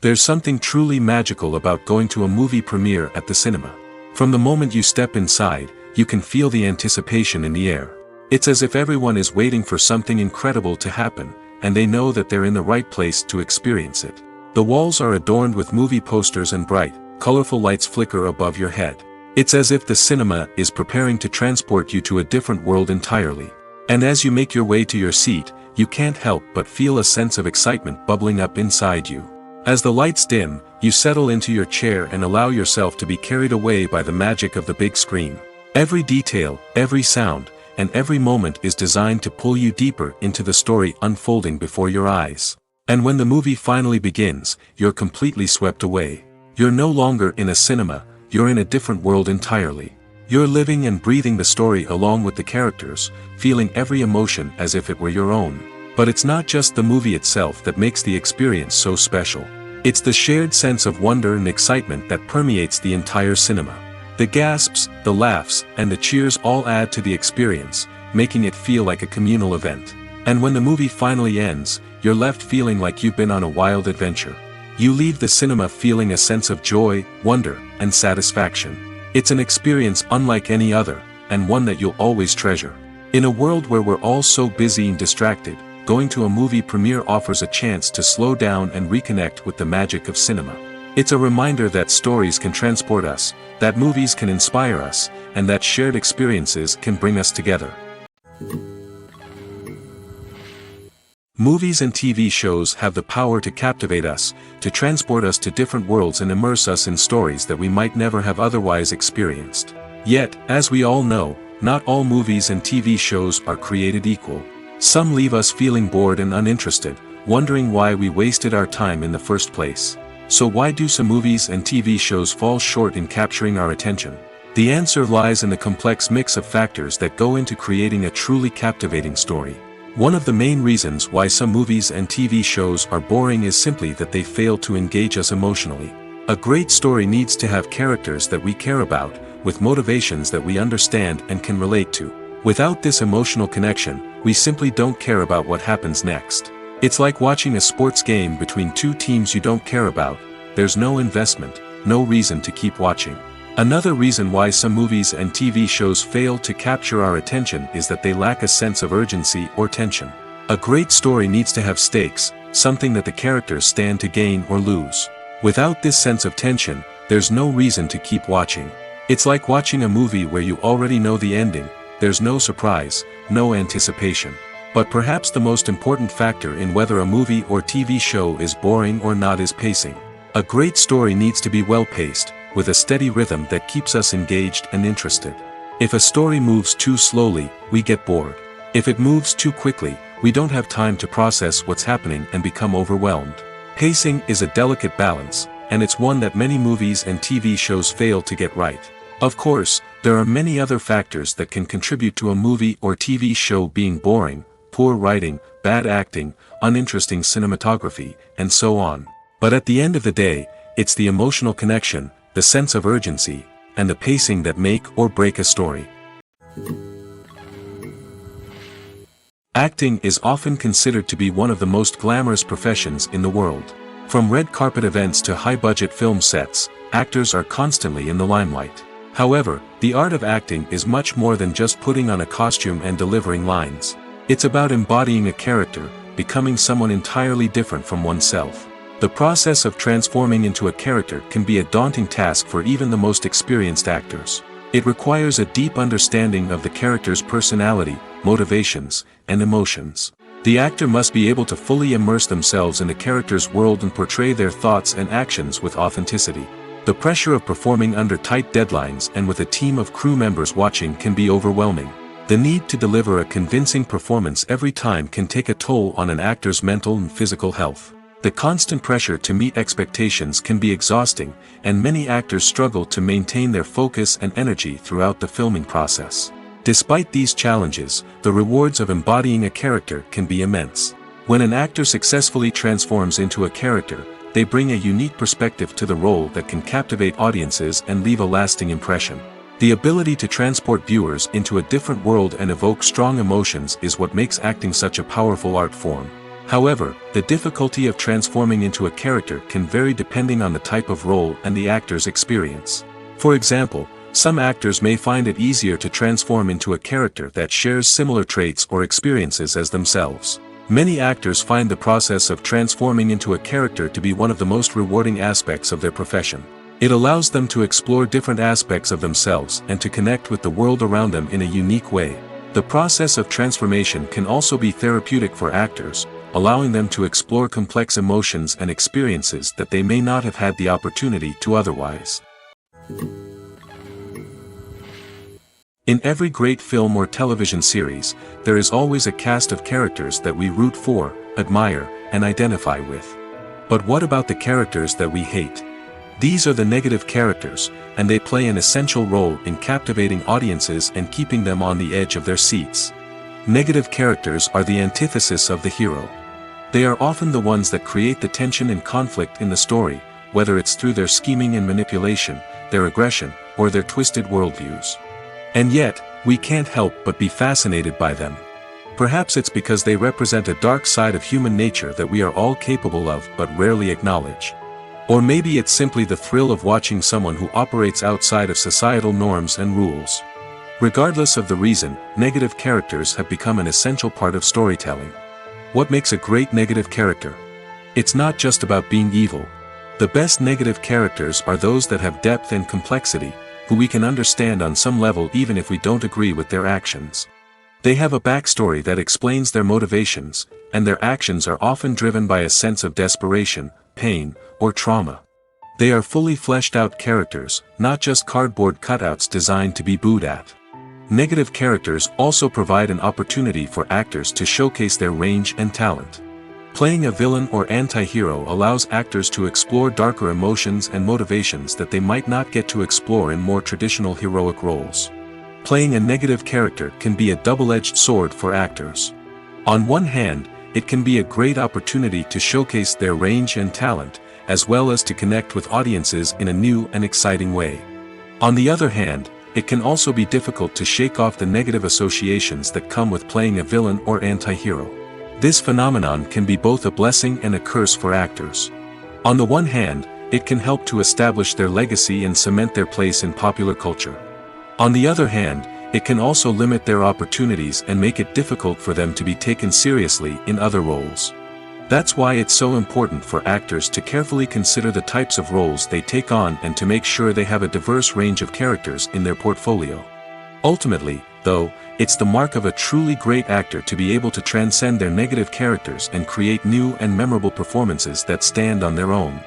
There's something truly magical about going to a movie premiere at the cinema. From the moment you step inside, you can feel the anticipation in the air. It's as if everyone is waiting for something incredible to happen, and they know that they're in the right place to experience it. The walls are adorned with movie posters and bright, colorful lights flicker above your head. It's as if the cinema is preparing to transport you to a different world entirely. And as you make your way to your seat, you can't help but feel a sense of excitement bubbling up inside you. As the lights dim, you settle into your chair and allow yourself to be carried away by the magic of the big screen. Every detail, every sound, and every moment is designed to pull you deeper into the story unfolding before your eyes. And when the movie finally begins, you're completely swept away. You're no longer in a cinema, you're in a different world entirely. You're living and breathing the story along with the characters, feeling every emotion as if it were your own. But it's not just the movie itself that makes the experience so special. It's the shared sense of wonder and excitement that permeates the entire cinema. The gasps, the laughs, and the cheers all add to the experience, making it feel like a communal event. And when the movie finally ends, you're left feeling like you've been on a wild adventure. You leave the cinema feeling a sense of joy, wonder, and satisfaction. It's an experience unlike any other, and one that you'll always treasure. In a world where we're all so busy and distracted, going to a movie premiere offers a chance to slow down and reconnect with the magic of cinema. It's a reminder that stories can transport us, that movies can inspire us, and that shared experiences can bring us together. Movies and TV shows have the power to captivate us, to transport us to different worlds and immerse us in stories that we might never have otherwise experienced. Yet, as we all know, not all movies and TV shows are created equal. Some leave us feeling bored and uninterested, wondering why we wasted our time in the first place. So why do some movies and TV shows fall short in capturing our attention? The answer lies in the complex mix of factors that go into creating a truly captivating story. One of the main reasons why some movies and TV shows are boring is simply that they fail to engage us emotionally. A great story needs to have characters that we care about, with motivations that we understand and can relate to. Without this emotional connection, we simply don't care about what happens next. It's like watching a sports game between two teams you don't care about. There's no investment, no reason to keep watching. Another reason why some movies and TV shows fail to capture our attention is that they lack a sense of urgency or tension. A great story needs to have stakes, something that the characters stand to gain or lose. Without this sense of tension, there's no reason to keep watching. It's like watching a movie where you already know the ending. There's no surprise, no anticipation. But perhaps the most important factor in whether a movie or TV show is boring or not is pacing. A great story needs to be well-paced, with a steady rhythm that keeps us engaged and interested. If a story moves too slowly, we get bored. If it moves too quickly, we don't have time to process what's happening and become overwhelmed. Pacing is a delicate balance, and it's one that many movies and TV shows fail to get right. Of course, there are many other factors that can contribute to a movie or TV show being boring: poor writing, bad acting, uninteresting cinematography, and so on. But at the end of the day, it's the emotional connection, the sense of urgency, and the pacing that make or break a story. Acting is often considered to be one of the most glamorous professions in the world. From red carpet events to high-budget film sets, actors are constantly in the limelight. However, the art of acting is much more than just putting on a costume and delivering lines. It's about embodying a character, becoming someone entirely different from oneself. The process of transforming into a character can be a daunting task for even the most experienced actors. It requires a deep understanding of the character's personality, motivations, and emotions. The actor must be able to fully immerse themselves in the character's world and portray their thoughts and actions with authenticity. The pressure of performing under tight deadlines and with a team of crew members watching can be overwhelming. The need to deliver a convincing performance every time can take a toll on an actor's mental and physical health. The constant pressure to meet expectations can be exhausting, and many actors struggle to maintain their focus and energy throughout the filming process. Despite these challenges, the rewards of embodying a character can be immense. When an actor successfully transforms into a character, they bring a unique perspective to the role that can captivate audiences and leave a lasting impression. The ability to transport viewers into a different world and evoke strong emotions is what makes acting such a powerful art form. However, the difficulty of transforming into a character can vary depending on the type of role and the actor's experience. For example, some actors may find it easier to transform into a character that shares similar traits or experiences as themselves. Many actors find the process of transforming into a character to be one of the most rewarding aspects of their profession. It allows them to explore different aspects of themselves and to connect with the world around them in a unique way. The process of transformation can also be therapeutic for actors, allowing them to explore complex emotions and experiences that they may not have had the opportunity to otherwise. In every great film or television series, there is always a cast of characters that we root for, admire, and identify with. But what about the characters that we hate? These are the negative characters, and they play an essential role in captivating audiences and keeping them on the edge of their seats. Negative characters are the antithesis of the hero. They are often the ones that create the tension and conflict in the story, whether it's through their scheming and manipulation, their aggression, or their twisted worldviews. And yet, we can't help but be fascinated by them. Perhaps it's because they represent a dark side of human nature that we are all capable of but rarely acknowledge. Or maybe it's simply the thrill of watching someone who operates outside of societal norms and rules. Regardless of the reason, negative characters have become an essential part of storytelling. What makes a great negative character? It's not just about being evil. The best negative characters are those that have depth and complexity, who we can understand on some level even if we don't agree with their actions. They have a backstory that explains their motivations, and their actions are often driven by a sense of desperation, pain, or trauma. They are fully fleshed out characters, not just cardboard cutouts designed to be booed at. Negative characters also provide an opportunity for actors to showcase their range and talent. Playing a villain or anti-hero allows actors to explore darker emotions and motivations that they might not get to explore in more traditional heroic roles. Playing a negative character can be a double-edged sword for actors. On one hand, it can be a great opportunity to showcase their range and talent, as well as to connect with audiences in a new and exciting way. On the other hand, it can also be difficult to shake off the negative associations that come with playing a villain or anti-hero. This phenomenon can be both a blessing and a curse for actors. On the one hand, it can help to establish their legacy and cement their place in popular culture. On the other hand, it can also limit their opportunities and make it difficult for them to be taken seriously in other roles. That's why it's so important for actors to carefully consider the types of roles they take on and to make sure they have a diverse range of characters in their portfolio. Ultimately, though, it's the mark of a truly great actor to be able to transcend their negative characters and create new and memorable performances that stand on their own.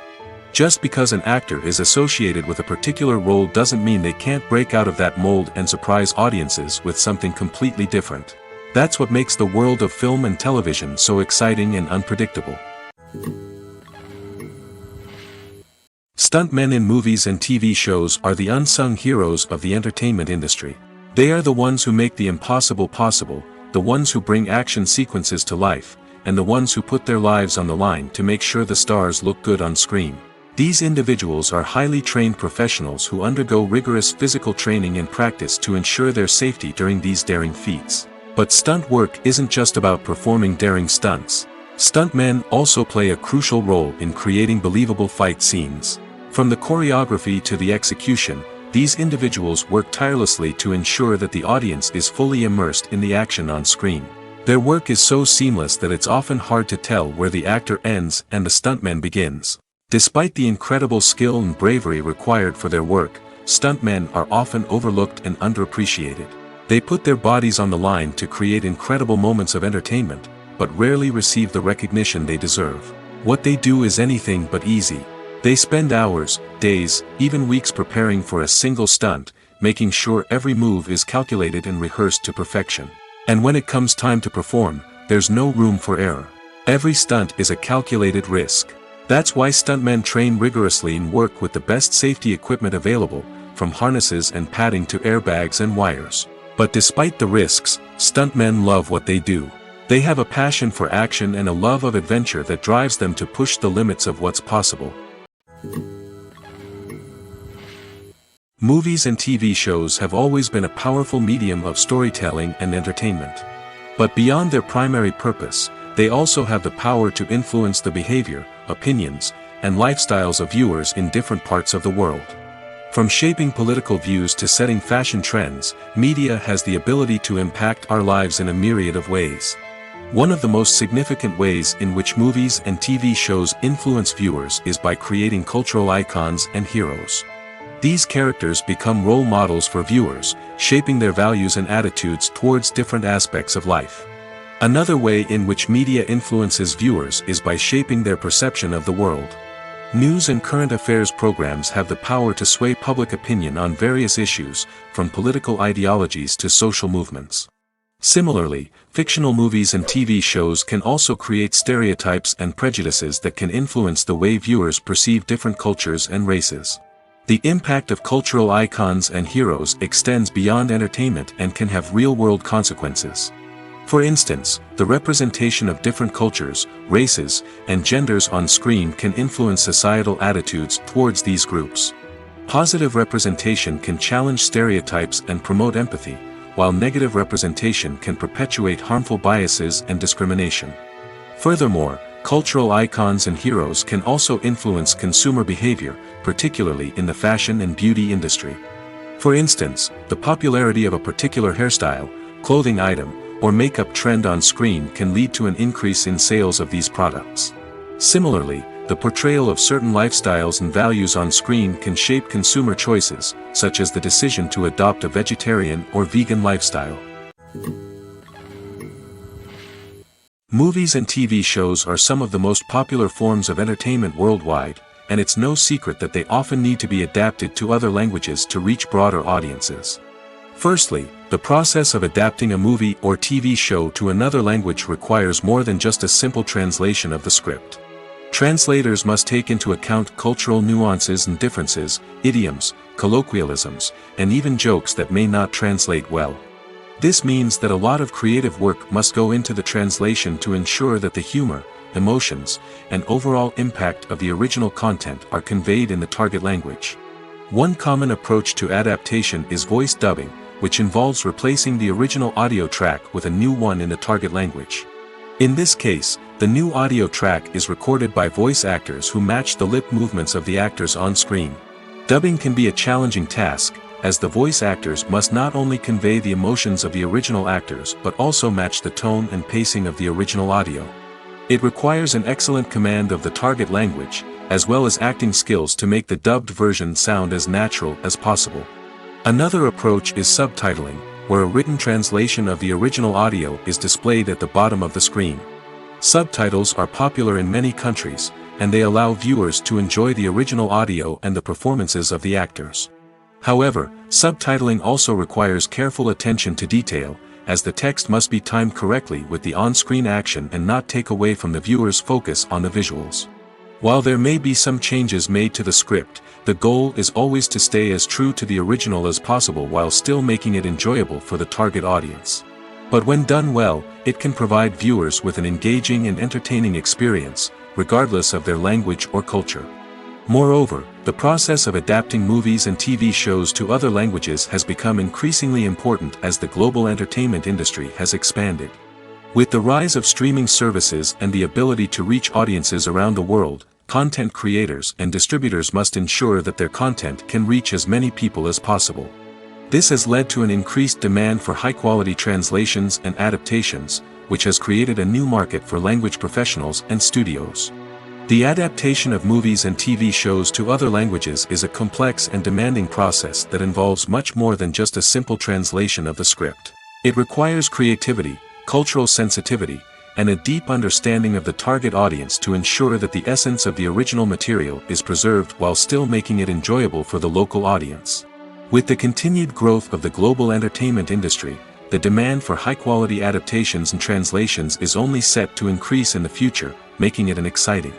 Just because an actor is associated with a particular role doesn't mean they can't break out of that mold and surprise audiences with something completely different. That's what makes the world of film and television so exciting and unpredictable. Stuntmen in movies and TV shows are the unsung heroes of the entertainment industry. They are the ones who make the impossible possible, the ones who bring action sequences to life, and the ones who put their lives on the line to make sure the stars look good on screen. These individuals are highly trained professionals who undergo rigorous physical training and practice to ensure their safety during these daring feats. But stunt work isn't just about performing daring stunts. Stuntmen also play a crucial role in creating believable fight scenes. From the choreography to the execution, These individuals work tirelessly to ensure that the audience is fully immersed in the action on screen. Their work is so seamless that it's often hard to tell where the actor ends and the stuntman begins. Despite the incredible skill and bravery required for their work, stuntmen are often overlooked and underappreciated. They put their bodies on the line to create incredible moments of entertainment, but rarely receive the recognition they deserve. What they do is anything but easy. They spend hours, days, even weeks preparing for a single stunt, making sure every move is calculated and rehearsed to perfection. And when it comes time to perform, there's no room for error. Every stunt is a calculated risk. That's why stuntmen train rigorously and work with the best safety equipment available, from harnesses and padding to airbags and wires. But despite the risks, stuntmen love what they do. They have a passion for action and a love of adventure that drives them to push the limits of what's possible. Movies and TV shows have always been a powerful medium of storytelling and entertainment. But beyond their primary purpose, they also have the power to influence the behavior, opinions, and lifestyles of viewers in different parts of the world. From shaping political views to setting fashion trends, media has the ability to impact our lives in a myriad of ways. One of the most significant ways in which movies and TV shows influence viewers is by creating cultural icons and heroes. These characters become role models for viewers, shaping their values and attitudes towards different aspects of life. Another way in which media influences viewers is by shaping their perception of the world. News and current affairs programs have the power to sway public opinion on various issues, from political ideologies to social movements. Similarly, fictional movies and TV shows can also create stereotypes and prejudices that can influence the way viewers perceive different cultures and races. The impact of cultural icons and heroes extends beyond entertainment and can have real-world consequences. For instance, the representation of different cultures, races, and genders on screen can influence societal attitudes towards these groups. Positive representation can challenge stereotypes and promote empathy, while negative representation can perpetuate harmful biases and discrimination. Furthermore, cultural icons and heroes can also influence consumer behavior, particularly in the fashion and beauty industry. For instance, the popularity of a particular hairstyle, clothing item, or makeup trend on screen can lead to an increase in sales of these products. Similarly, the portrayal of certain lifestyles and values on screen can shape consumer choices, such as the decision to adopt a vegetarian or vegan lifestyle. Movies and TV shows are some of the most popular forms of entertainment worldwide, and it's no secret that they often need to be adapted to other languages to reach broader audiences. Firstly, the process of adapting a movie or TV show to another language requires more than just a simple translation of the script. Translators must take into account cultural nuances and differences, idioms, colloquialisms, and even jokes that may not translate well. This means that a lot of creative work must go into the translation to ensure that the humor, emotions, and overall impact of the original content are conveyed in the target language. One common approach to adaptation is voice dubbing, which involves replacing the original audio track with a new one in the target language. In this case, the new audio track is recorded by voice actors who match the lip movements of the actors on screen. Dubbing can be a challenging task, as the voice actors must not only convey the emotions of the original actors but also match the tone and pacing of the original audio. It requires an excellent command of the target language, as well as acting skills to make the dubbed version sound as natural as possible. Another approach is subtitling, where a written translation of the original audio is displayed at the bottom of the screen. Subtitles are popular in many countries, and they allow viewers to enjoy the original audio and the performances of the actors. However, subtitling also requires careful attention to detail, as the text must be timed correctly with the on-screen action and not take away from the viewer's focus on the visuals. While there may be some changes made to the script, the goal is always to stay as true to the original as possible while still making it enjoyable for the target audience. But when done well, it can provide viewers with an engaging and entertaining experience, regardless of their language or culture. Moreover, the process of adapting movies and TV shows to other languages has become increasingly important as the global entertainment industry has expanded. With the rise of streaming services and the ability to reach audiences around the world, content creators and distributors must ensure that their content can reach as many people as possible. This has led to an increased demand for high-quality translations and adaptations, which has created a new market for language professionals and studios. The adaptation of movies and TV shows to other languages is a complex and demanding process that involves much more than just a simple translation of the script. It requires creativity, cultural sensitivity, and a deep understanding of the target audience to ensure that the essence of the original material is preserved while still making it enjoyable for the local audience. With the continued growth of the global entertainment industry, the demand for high-quality adaptations and translations is only set to increase in the future, making it an exciting.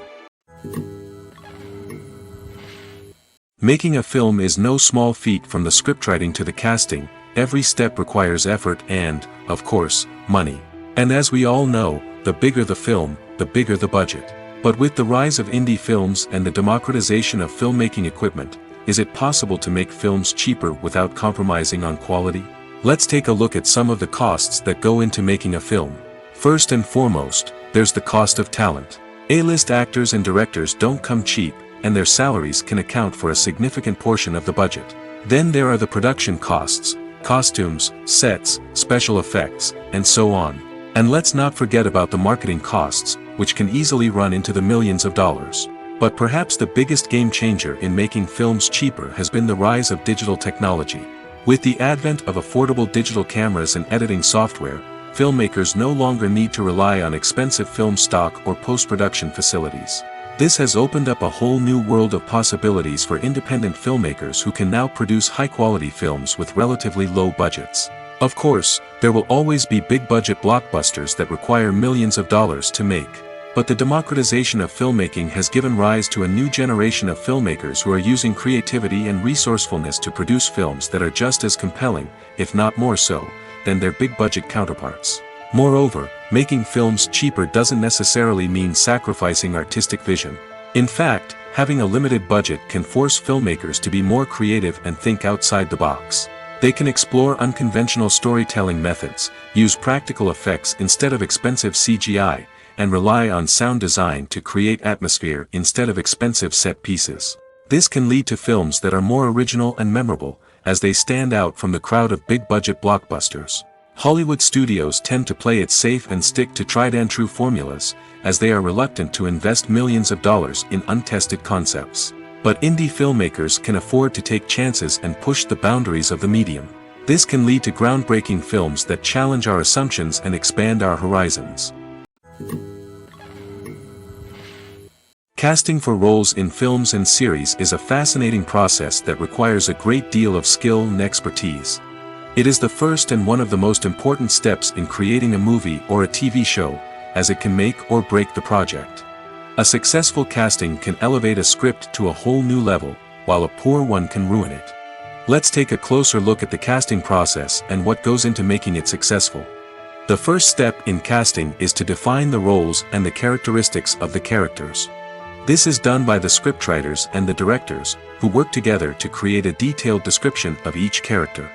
Making a film is no small feat. From the scriptwriting to the casting, every step requires effort and, of course, money. And as we all know, the bigger the film, the bigger the budget. But with the rise of indie films and the democratization of filmmaking equipment, is it possible to make films cheaper without compromising on quality? Let's take a look at some of the costs that go into making a film. First and foremost, there's the cost of talent. A-list actors and directors don't come cheap, and their salaries can account for a significant portion of the budget. Then there are the production costs, costumes, sets, special effects, and so on. And let's not forget about the marketing costs, which can easily run into the millions of dollars. But perhaps the biggest game changer in making films cheaper has been the rise of digital technology. With the advent of affordable digital cameras and editing software, filmmakers no longer need to rely on expensive film stock or post-production facilities. This has opened up a whole new world of possibilities for independent filmmakers who can now produce high-quality films with relatively low budgets. Of course, there will always be big-budget blockbusters that require millions of dollars to make. But the democratization of filmmaking has given rise to a new generation of filmmakers who are using creativity and resourcefulness to produce films that are just as compelling, if not more so, than their big-budget counterparts. Moreover, making films cheaper doesn't necessarily mean sacrificing artistic vision. In fact, having a limited budget can force filmmakers to be more creative and think outside the box. They can explore unconventional storytelling methods, use practical effects instead of expensive CGI, and rely on sound design to create atmosphere instead of expensive set pieces. This can lead to films that are more original and memorable, as they stand out from the crowd of big-budget blockbusters. Hollywood studios tend to play it safe and stick to tried-and-true formulas, as they are reluctant to invest millions of dollars in untested concepts. But indie filmmakers can afford to take chances and push the boundaries of the medium. This can lead to groundbreaking films that challenge our assumptions and expand our horizons. Casting for roles in films and series is a fascinating process that requires a great deal of skill and expertise. It is the first and one of the most important steps in creating a movie or a TV show, as it can make or break the project. A successful casting can elevate a script to a whole new level, while a poor one can ruin it. Let's take a closer look at the casting process and what goes into making it successful. The first step in casting is to define the roles and the characteristics of the characters. This is done by the scriptwriters and the directors, who work together to create a detailed description of each character.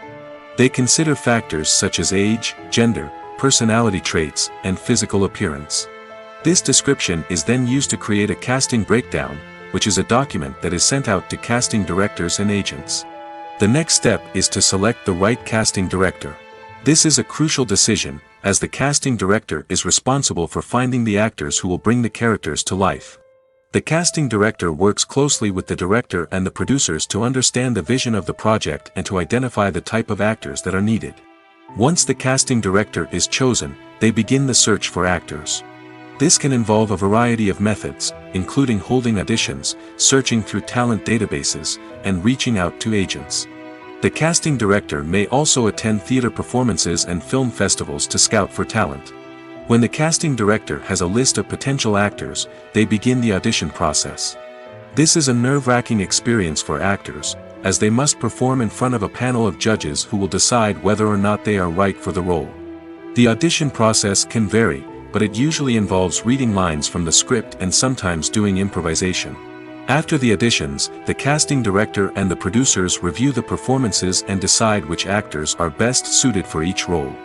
They consider factors such as age, gender, personality traits, and physical appearance. This description is then used to create a casting breakdown, which is a document that is sent out to casting directors and agents. The next step is to select the right casting director. This is a crucial decision, as the casting director is responsible for finding the actors who will bring the characters to life. The casting director works closely with the director and the producers to understand the vision of the project and to identify the type of actors that are needed. Once the casting director is chosen, they begin the search for actors. This can involve a variety of methods, including holding auditions, searching through talent databases, and reaching out to agents. The casting director may also attend theater performances and film festivals to scout for talent. When the casting director has a list of potential actors, they begin the audition process. This is a nerve-wracking experience for actors, as they must perform in front of a panel of judges who will decide whether or not they are right for the role. The audition process can vary, but it usually involves reading lines from the script and sometimes doing improvisation. After the auditions, the casting director and the producers review the performances and decide which actors are best suited for each role.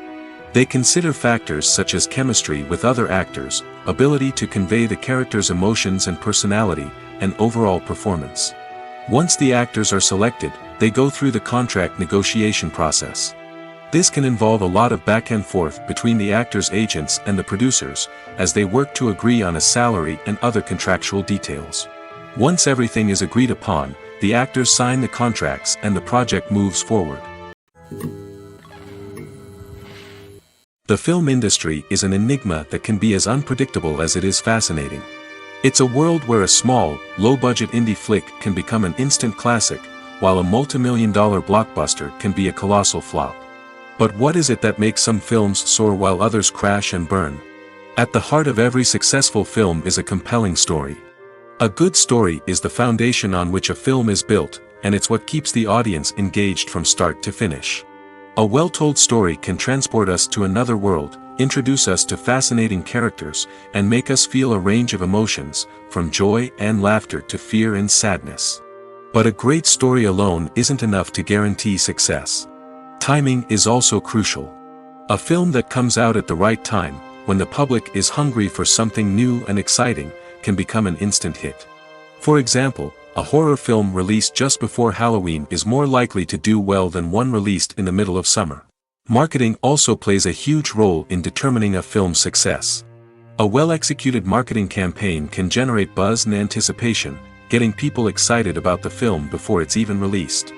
They consider factors such as chemistry with other actors, ability to convey the character's emotions and personality, and overall performance. Once the actors are selected, they go through the contract negotiation process. This can involve a lot of back and forth between the actors' agents and the producers, as they work to agree on a salary and other contractual details. Once everything is agreed upon, the actors sign the contracts and the project moves forward. The film industry is an enigma that can be as unpredictable as it is fascinating. It's a world where a small, low-budget indie flick can become an instant classic, while a multi-million-dollar blockbuster can be a colossal flop. But what is it that makes some films soar while others crash and burn? At the heart of every successful film is a compelling story. A good story is the foundation on which a film is built, and it's what keeps the audience engaged from start to finish. A well-told story can transport us to another world, introduce us to fascinating characters, and make us feel a range of emotions, from joy and laughter to fear and sadness. But a great story alone isn't enough to guarantee success. Timing is also crucial. A film that comes out at the right time, when the public is hungry for something new and exciting, can become an instant hit. For example, a horror film released just before Halloween is more likely to do well than one released in the middle of summer. Marketing also plays a huge role in determining a film's success. A well-executed marketing campaign can generate buzz and anticipation, getting people excited about the film before it's even released.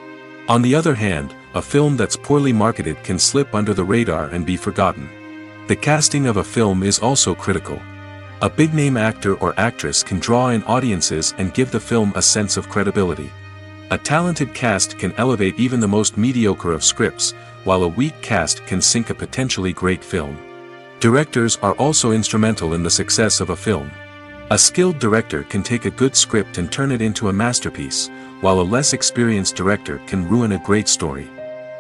On the other hand, a film that's poorly marketed can slip under the radar and be forgotten. The casting of a film is also critical. A big-name actor or actress can draw in audiences and give the film a sense of credibility. A talented cast can elevate even the most mediocre of scripts, while a weak cast can sink a potentially great film. Directors are also instrumental in the success of a film. A skilled director can take a good script and turn it into a masterpiece, while a less experienced director can ruin a great story.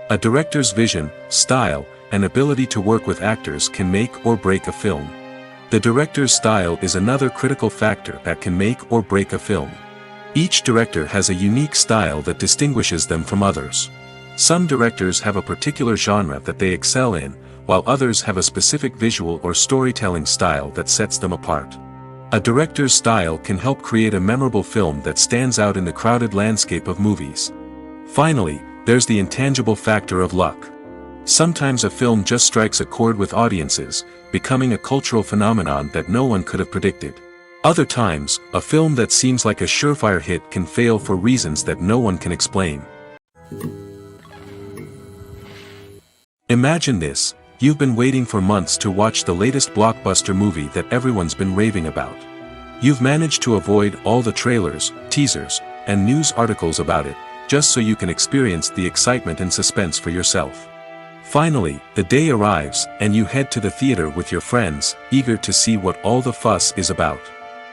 A director's vision, style, and ability to work with actors can make or break a film. The director's style is another critical factor that can make or break a film. Each director has a unique style that distinguishes them from others. Some directors have a particular genre that they excel in, while others have a specific visual or storytelling style that sets them apart. A director's style can help create a memorable film that stands out in the crowded landscape of movies. Finally, there's the intangible factor of luck. Sometimes a film just strikes a chord with audiences, becoming a cultural phenomenon that no one could have predicted. Other times, a film that seems like a surefire hit can fail for reasons that no one can explain. Imagine this: you've been waiting for months to watch the latest blockbuster movie that everyone's been raving about. You've managed to avoid all the trailers, teasers, and news articles about it, just so you can experience the excitement and suspense for yourself. Finally, the day arrives, and you head to the theater with your friends, eager to see what all the fuss is about.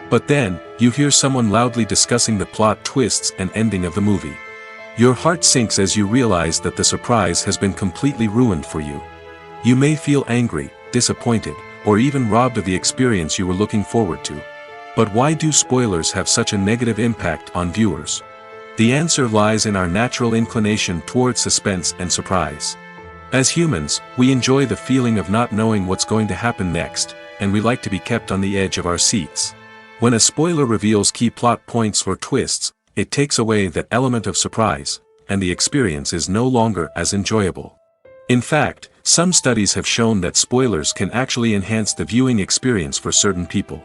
But then, you hear someone loudly discussing the plot twists and ending of the movie. Your heart sinks as you realize that the surprise has been completely ruined for you. You may feel angry, disappointed, or even robbed of the experience you were looking forward to. But why do spoilers have such a negative impact on viewers? The answer lies in our natural inclination towards suspense and surprise. As humans, we enjoy the feeling of not knowing what's going to happen next, and we like to be kept on the edge of our seats. When a spoiler reveals key plot points or twists, it takes away that element of surprise, and the experience is no longer as enjoyable. In fact, some studies have shown that spoilers can actually enhance the viewing experience for certain people.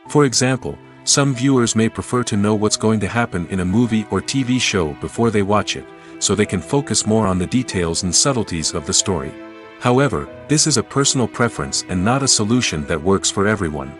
For example, some viewers may prefer to know what's going to happen in a movie or TV show before they watch it, so they can focus more on the details and subtleties of the story. However, this is a personal preference and not a solution that works for everyone.